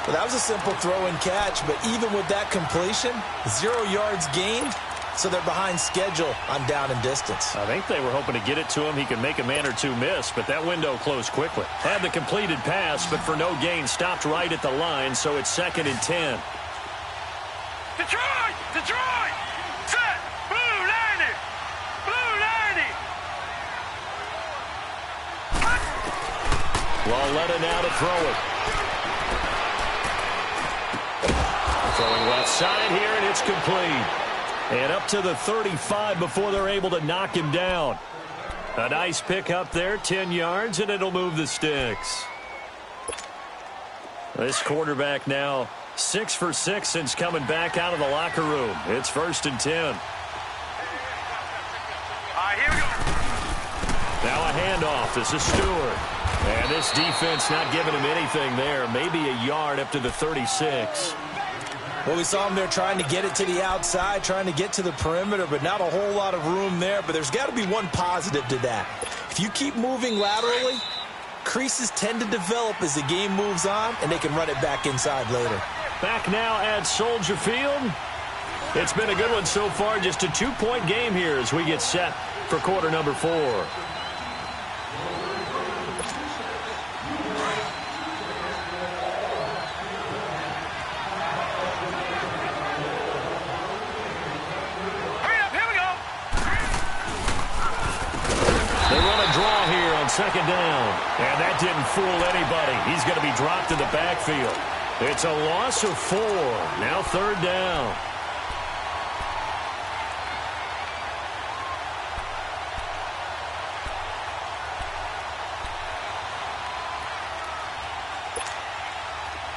Well, that was a simple throw and catch, but even with that completion, 0 yards gained. So they're behind schedule on down and distance. I think they were hoping to get it to him. He could make a man or two miss, but that window closed quickly. Had the completed pass, but for no gain, stopped right at the line, so it's 2nd and 10. Detroit! Detroit! Set! Blue 90! Blue 90! Lauletta now to throw it. Throwing left side here, and it's complete. And up to the 35 before they're able to knock him down. A nice pick up there, 10 yards, and it'll move the sticks. This quarterback now 6 for 6 since coming back out of the locker room. It's 1st and 10. All right, here we go. Now a handoff. This is Stewart. And this defense not giving him anything there. Maybe a yard up to the 36. Well, we saw him there trying to get it to the outside, trying to get to the perimeter, but not a whole lot of room there. But there's got to be one positive to that. If you keep moving laterally, creases tend to develop as the game moves on, and they can run it back inside later. Back now at Soldier Field. It's been a good one so far. Just a 2-point game here as we get set for quarter number 4. on 2nd down. And that didn't fool anybody. He's going to be dropped in the backfield. It's a loss of 4. Now 3rd down.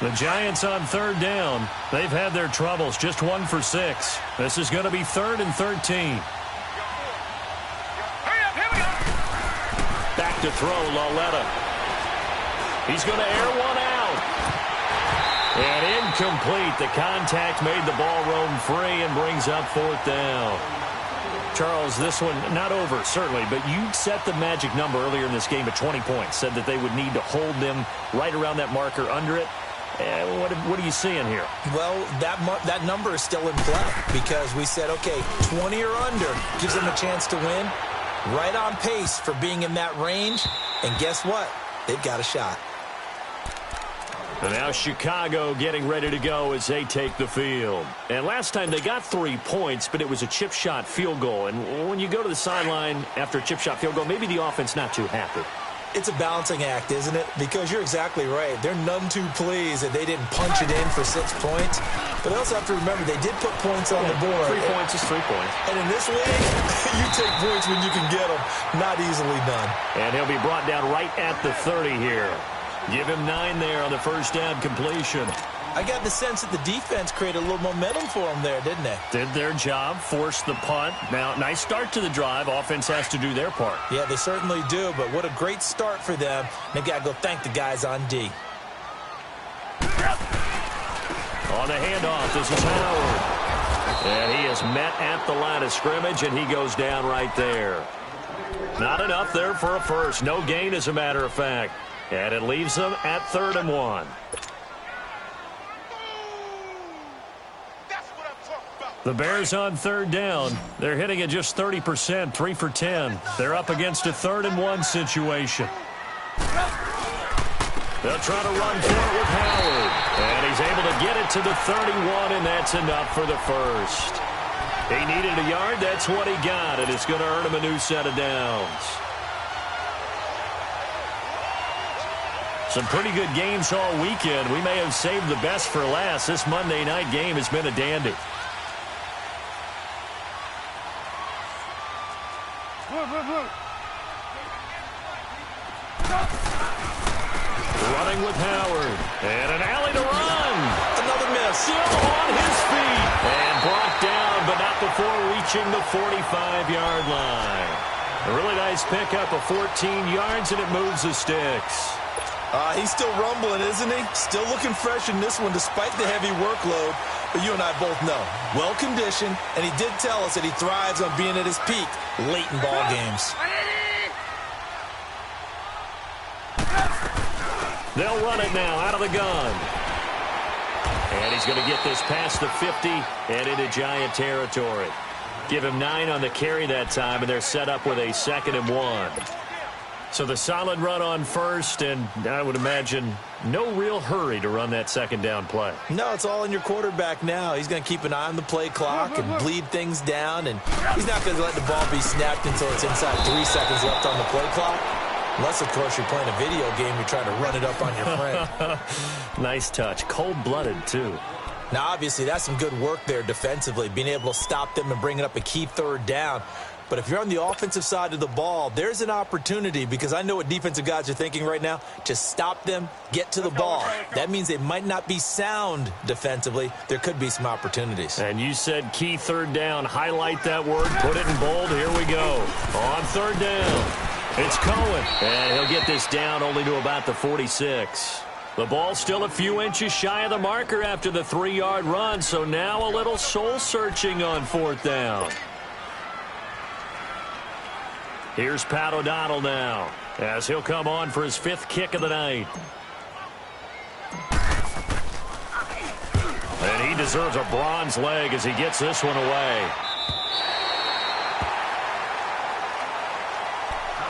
The Giants on 3rd down. They've had their troubles. Just 1 for 6. This is going to be 3rd and 13. Back to throw, Lauletta. He's going to air one out. And incomplete. The contact made the ball roam free and brings up 4th down. Charles, this one not over, certainly, but you set the magic number earlier in this game at 20 points. Said that they would need to hold them right around that marker under it. What are you seeing here? Well, that number is still in play because we said, okay, 20 or under gives them a chance to win. Right on pace for being in that range. And guess what? They've got a shot. And now Chicago getting ready to go as they take the field. And last time they got 3 points, but it was a chip shot field goal. And when you go to the sideline after a chip shot field goal, maybe the offense not too happy. It's a balancing act, isn't it? Because you're exactly right. They're none too pleased that they didn't punch it in for 6 points. But they also have to remember they did put points on the board. 3 points is 3 points. And in this league, you take points when you can get them. Not easily done. And he'll be brought down right at the 30 here. Give him 9 there on the first down completion. I got the sense that the defense created a little momentum for them there, didn't they? Did their job, forced the punt. Now, nice start to the drive. Offense has to do their part. Yeah, they certainly do, but what a great start for them. They've got to go thank the guys on D. On the handoff, this is Howard. And he is met at the line of scrimmage, and he goes down right there. Not enough there for a first. No gain, as a matter of fact. And it leaves them at 3rd and 1. The Bears on 3rd down. They're hitting at just 30%, 3 for 10. They're up against a 3rd and 1 situation. They'll try to run for it with Howard. And he's able to get it to the 31, and that's enough for the first. He needed a yard. That's what he got, and it's going to earn him a new set of downs. Some pretty good games all weekend. We may have saved the best for last. This Monday night game has been a dandy. Running with Howard. And an alley to run. Another miss. Still on his feet. And brought down, but not before reaching the 45-yard line. A really nice pickup of 14 yards, and it moves the sticks. He's still rumbling, isn't he? Still looking fresh in this one despite the heavy workload. But you and I both know, well-conditioned, and he did tell us that he thrives on being at his peak late in ball games. They'll run it now out of the gun. And he's going to get this past the 50 and into Giant territory. Give him 9 on the carry that time, and they're set up with a 2nd and 1. So the solid run on first, and I would imagine no real hurry to run that second down play. No, it's all in your quarterback now. He's going to keep an eye on the play clock and bleed things down, and he's not going to let the ball be snapped until it's inside 3 seconds left on the play clock. Unless, of course, you're playing a video game, you're trying to run it up on your friend. Nice touch. Cold-blooded, too. Now, obviously, that's some good work there defensively, being able to stop them and bringing up a key 3rd down. But if you're on the offensive side of the ball, there's an opportunity, because I know what defensive guys are thinking right now. Just stop them, get to the ball. That means they might not be sound defensively. There could be some opportunities. And you said key 3rd down. Highlight that word. Put it in bold. Here we go. On 3rd down. It's Cohen. And he'll get this down only to about the 46. The ball still a few inches shy of the marker after the 3-yard run. So now a little soul-searching on 4th down. Here's Pat O'Donnell now, as he'll come on for his 5th kick of the night. And he deserves a bronze leg as he gets this one away.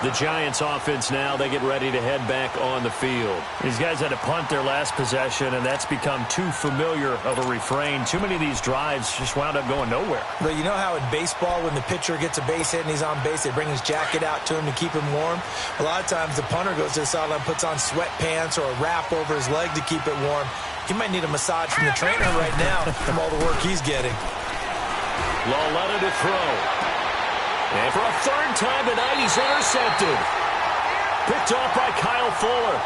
The Giants offense now, they get ready to head back on the field. These guys had to punt their last possession, and that's become too familiar of a refrain. Too many of these drives just wound up going nowhere. But you know how in baseball, when the pitcher gets a base hit and he's on base, they bring his jacket out to him to keep him warm? A lot of times the punter goes to the sideline, puts on sweatpants or a wrap over his leg to keep it warm. He might need a massage from the trainer right now from all the work he's getting. Lauletta to throw. And for a 3rd time tonight, he's intercepted. Picked off by Kyle Fuller.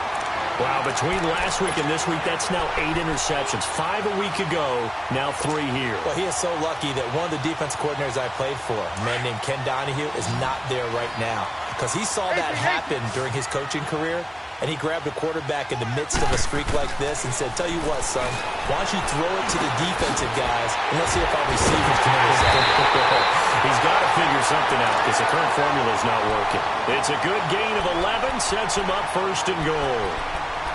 Wow, between last week and this week, that's now 8 interceptions. 5 a week ago, now 3 here. Well, he is so lucky that one of the defense coordinators I played for, a man named Ken Donahue, is not there right now. Because he saw that happen during his coaching career, and he grabbed a quarterback in the midst of a streak like this and said, tell you what, son, why don't you throw it to the defensive guys, and let's see if our receivers can intercept. He's got to figure something out because the current formula is not working. It's a good gain of 11, sets him up 1st and goal.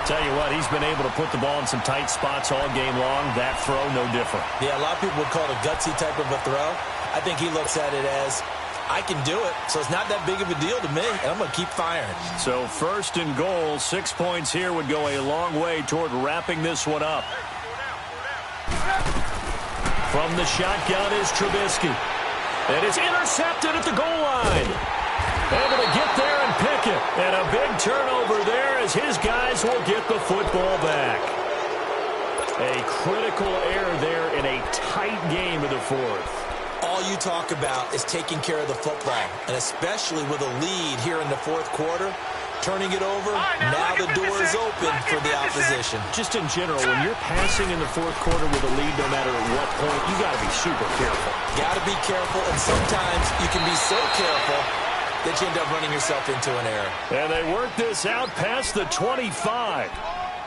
Tell you what, he's been able to put the ball in some tight spots all game long. That throw, no different. Yeah, a lot of people would call it a gutsy type of a throw. I think he looks at it as, I can do it, so it's not that big of a deal to me, and I'm going to keep firing. So 1st and goal, 6 points here would go a long way toward wrapping this one up. From the shotgun is Trubisky. And it's intercepted at the goal line. Able to get there and pick it. And a big turnover there as his guys will get the football back. A critical error there in a tight game of the 4th. All you talk about is taking care of the football, and especially with a lead here in the 4th quarter. Turning it over, now the door is open for the opposition. Just in general, when you're passing in the 4th quarter with a lead, no matter at what point, you got to be super careful. Got to be careful, and sometimes you can be so careful that you end up running yourself into an error. And they work this out past the 25.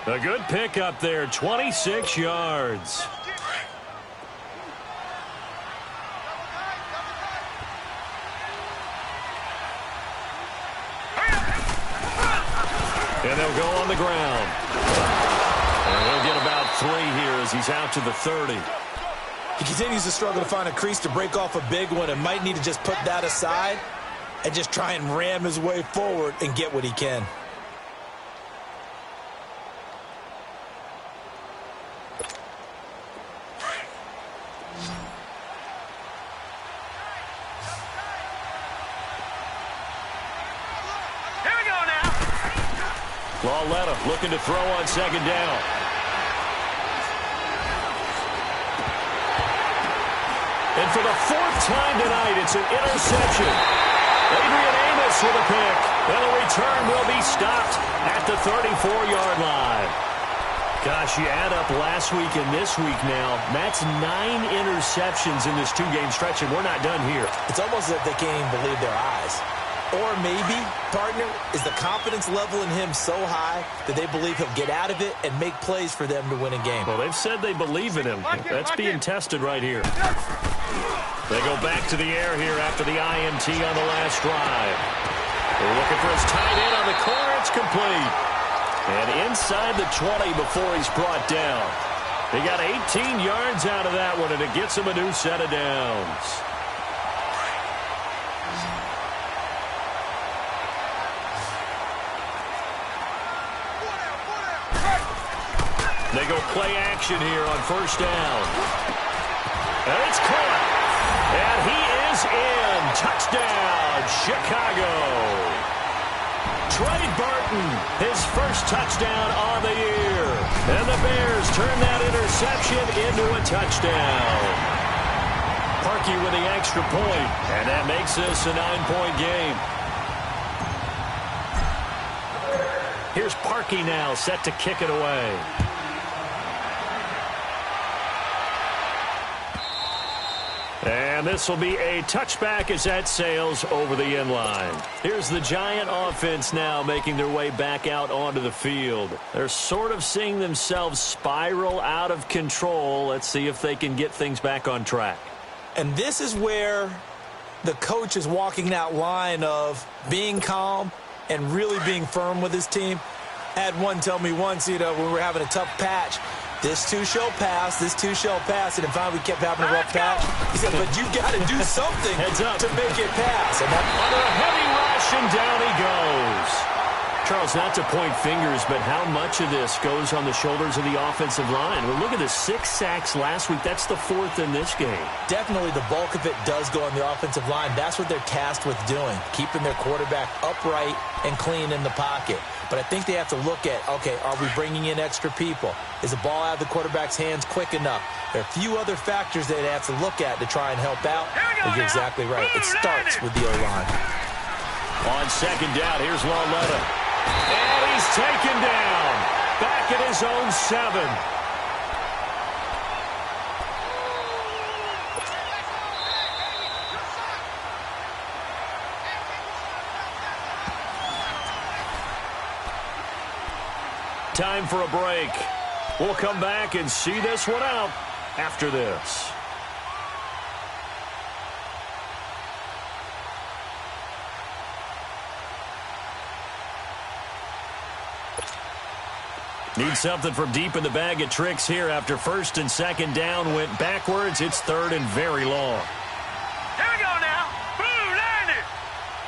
A good pickup there, 26 yards. And they'll go on the ground. And they'll get about 3 here as he's out to the 30. He continues to struggle to find a crease to break off a big one and might need to just put that aside and just try and ram his way forward and get what he can. Lauletta looking to throw on second down. And for the fourth time tonight, it's an interception. Adrian Amos with a pick. And the return will be stopped at the 34-yard line. Gosh, you add up last week and this week now, that's 9 interceptions in this two-game stretch, and we're not done here. It's almost as if they can't even believe their eyes. Or maybe, partner, is the confidence level in him so high that they believe he'll get out of it and make plays for them to win a game. Well, they've said they believe in him. That's being tested right here. They go back to the air here after the INT on the last drive. They're looking for his tight end on the corner. It's complete. And inside the 20 before he's brought down. He got 18 yards out of that one, and it gets him a new set of downs. They go play action here on first down. And it's caught. And he is in. Touchdown, Chicago. Trey Burton, his first touchdown on the year. And the Bears turn that interception into a touchdown. Parkey with the extra point, and that makes this a 9-point game. Here's Parkey now, set to kick it away. And this will be a touchback as that sails over the end line. Here's the Giant offense now making their way back out onto the field. They're sort of seeing themselves spiral out of control. Let's see if they can get things back on track. And this is where the coach is walking that line of being calm and really being firm with his team. I had one tell me once, when we were having a tough patch, this too shall pass, this too shall pass. And finally we kept having a rough patch. He said, but you've got to do something to make it pass. And under a heavy rush, and down he goes. Charles, not to point fingers, but how much of this goes on the shoulders of the offensive line? Well, look at the 6 sacks last week. That's the 4th in this game. Definitely the bulk of it does go on the offensive line. That's what they're tasked with doing, keeping their quarterback upright and clean in the pocket. But I think they have to look at, okay, are we bringing in extra people? Is the ball out of the quarterback's hands quick enough? There are a few other factors they have to look at to try and help out. But you're exactly right. It starts with the O-line. On second down, here's Lauletta. And he's taken down. Back at his own 7. Time for a break. We'll come back and see this one out after this. Need something from deep in the bag of tricks here after first and second down went backwards. It's third and very long. Here we go now. Blue 90.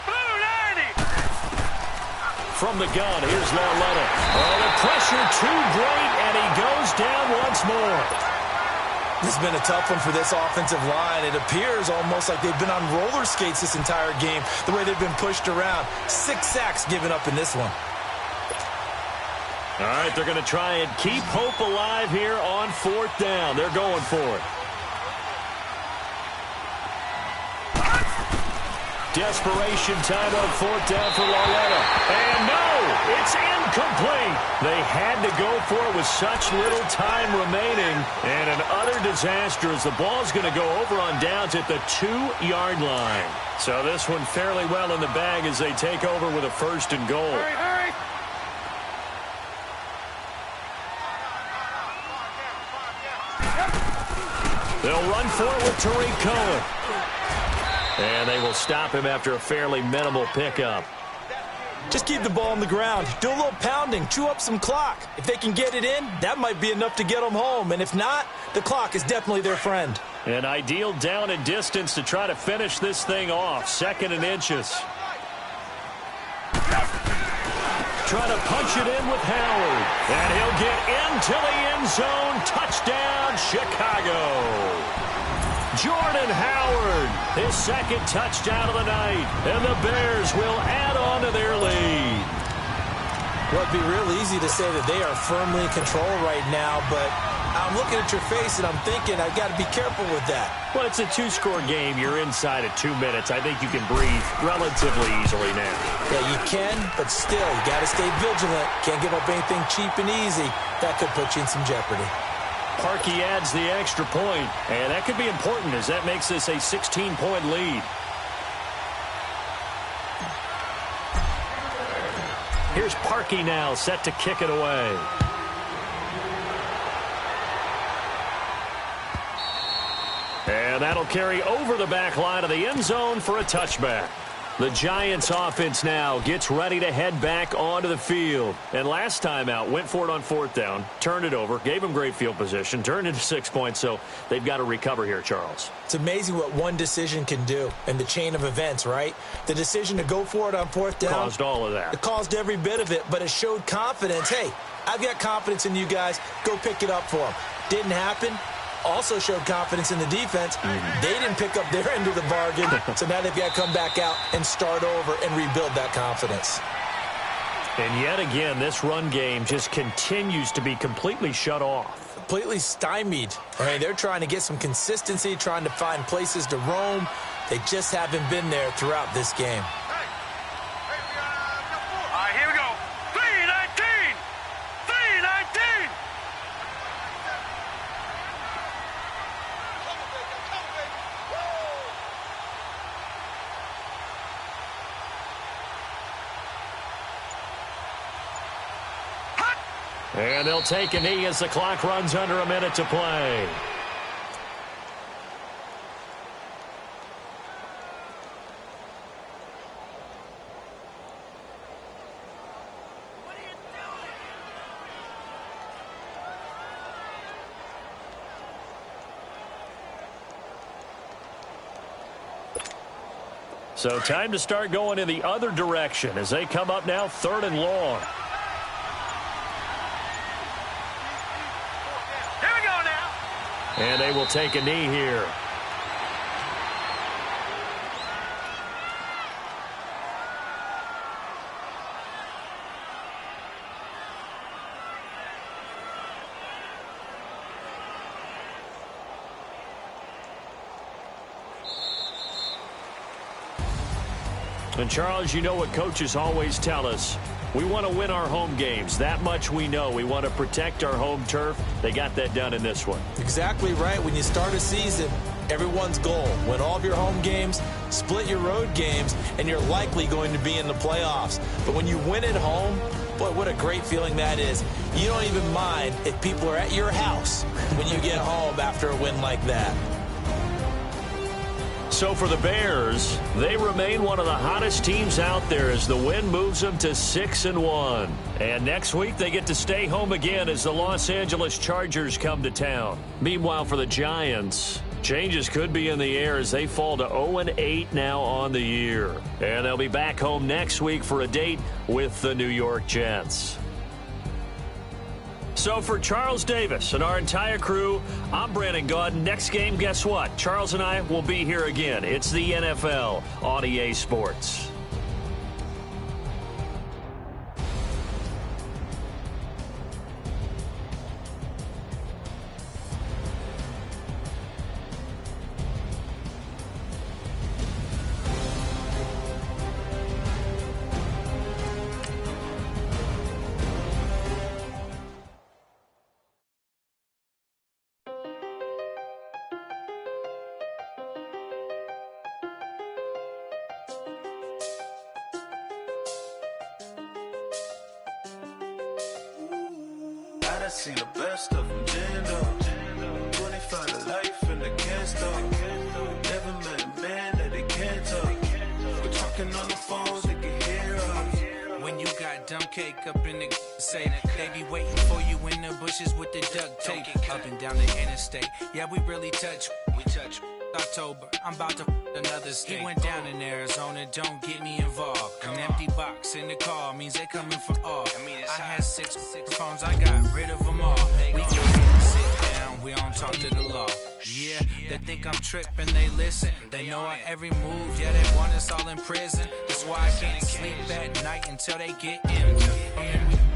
Blue 90. From the gun, here's Lauletta. Oh, the pressure too great, and he goes down once more. This has been a tough one for this offensive line. It appears almost like they've been on roller skates this entire game, the way they've been pushed around. 6 sacks given up in this one. All right, they're going to try and keep hope alive here on 4th down. They're going for it. Desperation time on 4th down for Lauletta. And no, it's incomplete. They had to go for it with such little time remaining. And an utter disaster as the ball's going to go over on downs at the 2-yard line. So this one fairly well in the bag as they take over with a 1st and goal. Hurry, hurry. They'll run for it with Tariq Cohen. And they will stop him after a fairly minimal pickup. Just keep the ball on the ground. Do a little pounding. Chew up some clock. If they can get it in, that might be enough to get them home. And if not, the clock is definitely their friend. An ideal down and distance to try to finish this thing off. 2nd and inches. Trying to punch it in with Howard. And he'll get into the end zone. Touchdown, Chicago. Jordan Howard, his 2nd touchdown of the night. And the Bears will add on to their lead. Well, it'd be real easy to say that they are firmly in control right now, but I'm looking at your face and I'm thinking I've got to be careful with that. Well, it's a two-score game. You're inside of 2 minutes. I think you can breathe relatively easily now. Yeah, you can, but still, you got to stay vigilant. Can't give up anything cheap and easy. That could put you in some jeopardy. Parkey adds the extra point, and that could be important as that makes this a 16-point lead. Here's Parkey now, set to kick it away. And that'll carry over the back line of the end zone for a touchback. The Giants offense now gets ready to head back onto the field. And last time out, went for it on 4th down, turned it over, gave them great field position, turned into 6 points, so they've got to recover here, Charles. It's amazing what one decision can do in the chain of events, right? The decision to go for it on 4th down. Caused all of that. It caused every bit of it, but it showed confidence. Hey, I've got confidence in you guys. Go pick it up for them. Didn't happen. Also showed confidence in the defense. They didn't pick up their end of the bargain, so now they've got to come back out and start over and rebuild that confidence. And yet again, this run game just continues to be completely shut off. Completely stymied. I mean, they're trying to get some consistency, trying to find places to roam. They just haven't been there throughout this game. All right, here we go. 3-19. 3-19. And they'll take a knee as the clock runs under a minute to play. So time to start going in the other direction as they come up now 3rd and long. And they will take a knee here. And Charles, you know what coaches always tell us. We want to win our home games. That much we know. We want to protect our home turf. They got that done in this one. Exactly right. When you start a season, everyone's goal, win all of your home games, split your road games, and you're likely going to be in the playoffs. But when you win at home, boy, what a great feeling that is. You don't even mind if people are at your house when you get home after a win like that. So for the Bears, they remain one of the hottest teams out there as the win moves them to 6-1. And next week they get to stay home again as the Los Angeles Chargers come to town. Meanwhile for the Giants, changes could be in the air as they fall to 0-8 now on the year. And they'll be back home next week for a date with the New York Jets. So for Charles Davis and our entire crew, I'm Brandon Gaudin. Next game, guess what? Charles and I will be here again. It's the NFL on EA Sports. I seen the best of them, Jando. 25 to life and they can't stop. Never met a man that they can't talk. We're talking on the phones, they can hear us. When you got dumb cake up in the say that they be waiting for you in the bushes with the duct tape. Up and down the interstate, yeah, we really touch. We touch. October, I'm about to another state. He went down in Arizona, don't get me involved. An empty box in the car means they coming for all. I had six phones, I got rid of them all. We can sit down, we don't talk to the law. Yeah, they think I'm tripping, they listen. They know our every move, yeah, they want us all in prison. That's why I can't sleep at night until they get in.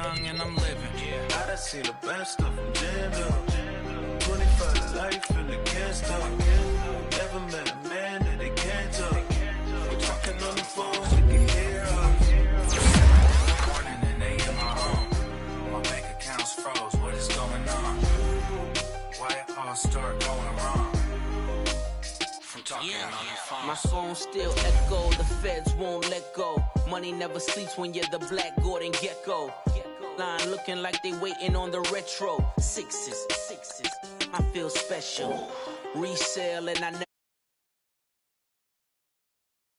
young and I'm living. I done seen the best of them jammed up. 25 to life and they can't stop. Never met a man that they can't talk. We're talking on the phone, we can hear us. Morning and they in my home. My bank account's froze, what is going on? Why it all start going wrong? From talking on the phone. My phone still echo, the feds won't let go. Money never sleeps when you're the Black Gordon Gecko. Line looking like they waiting on the retro. Sixes, I feel special. Resale and I never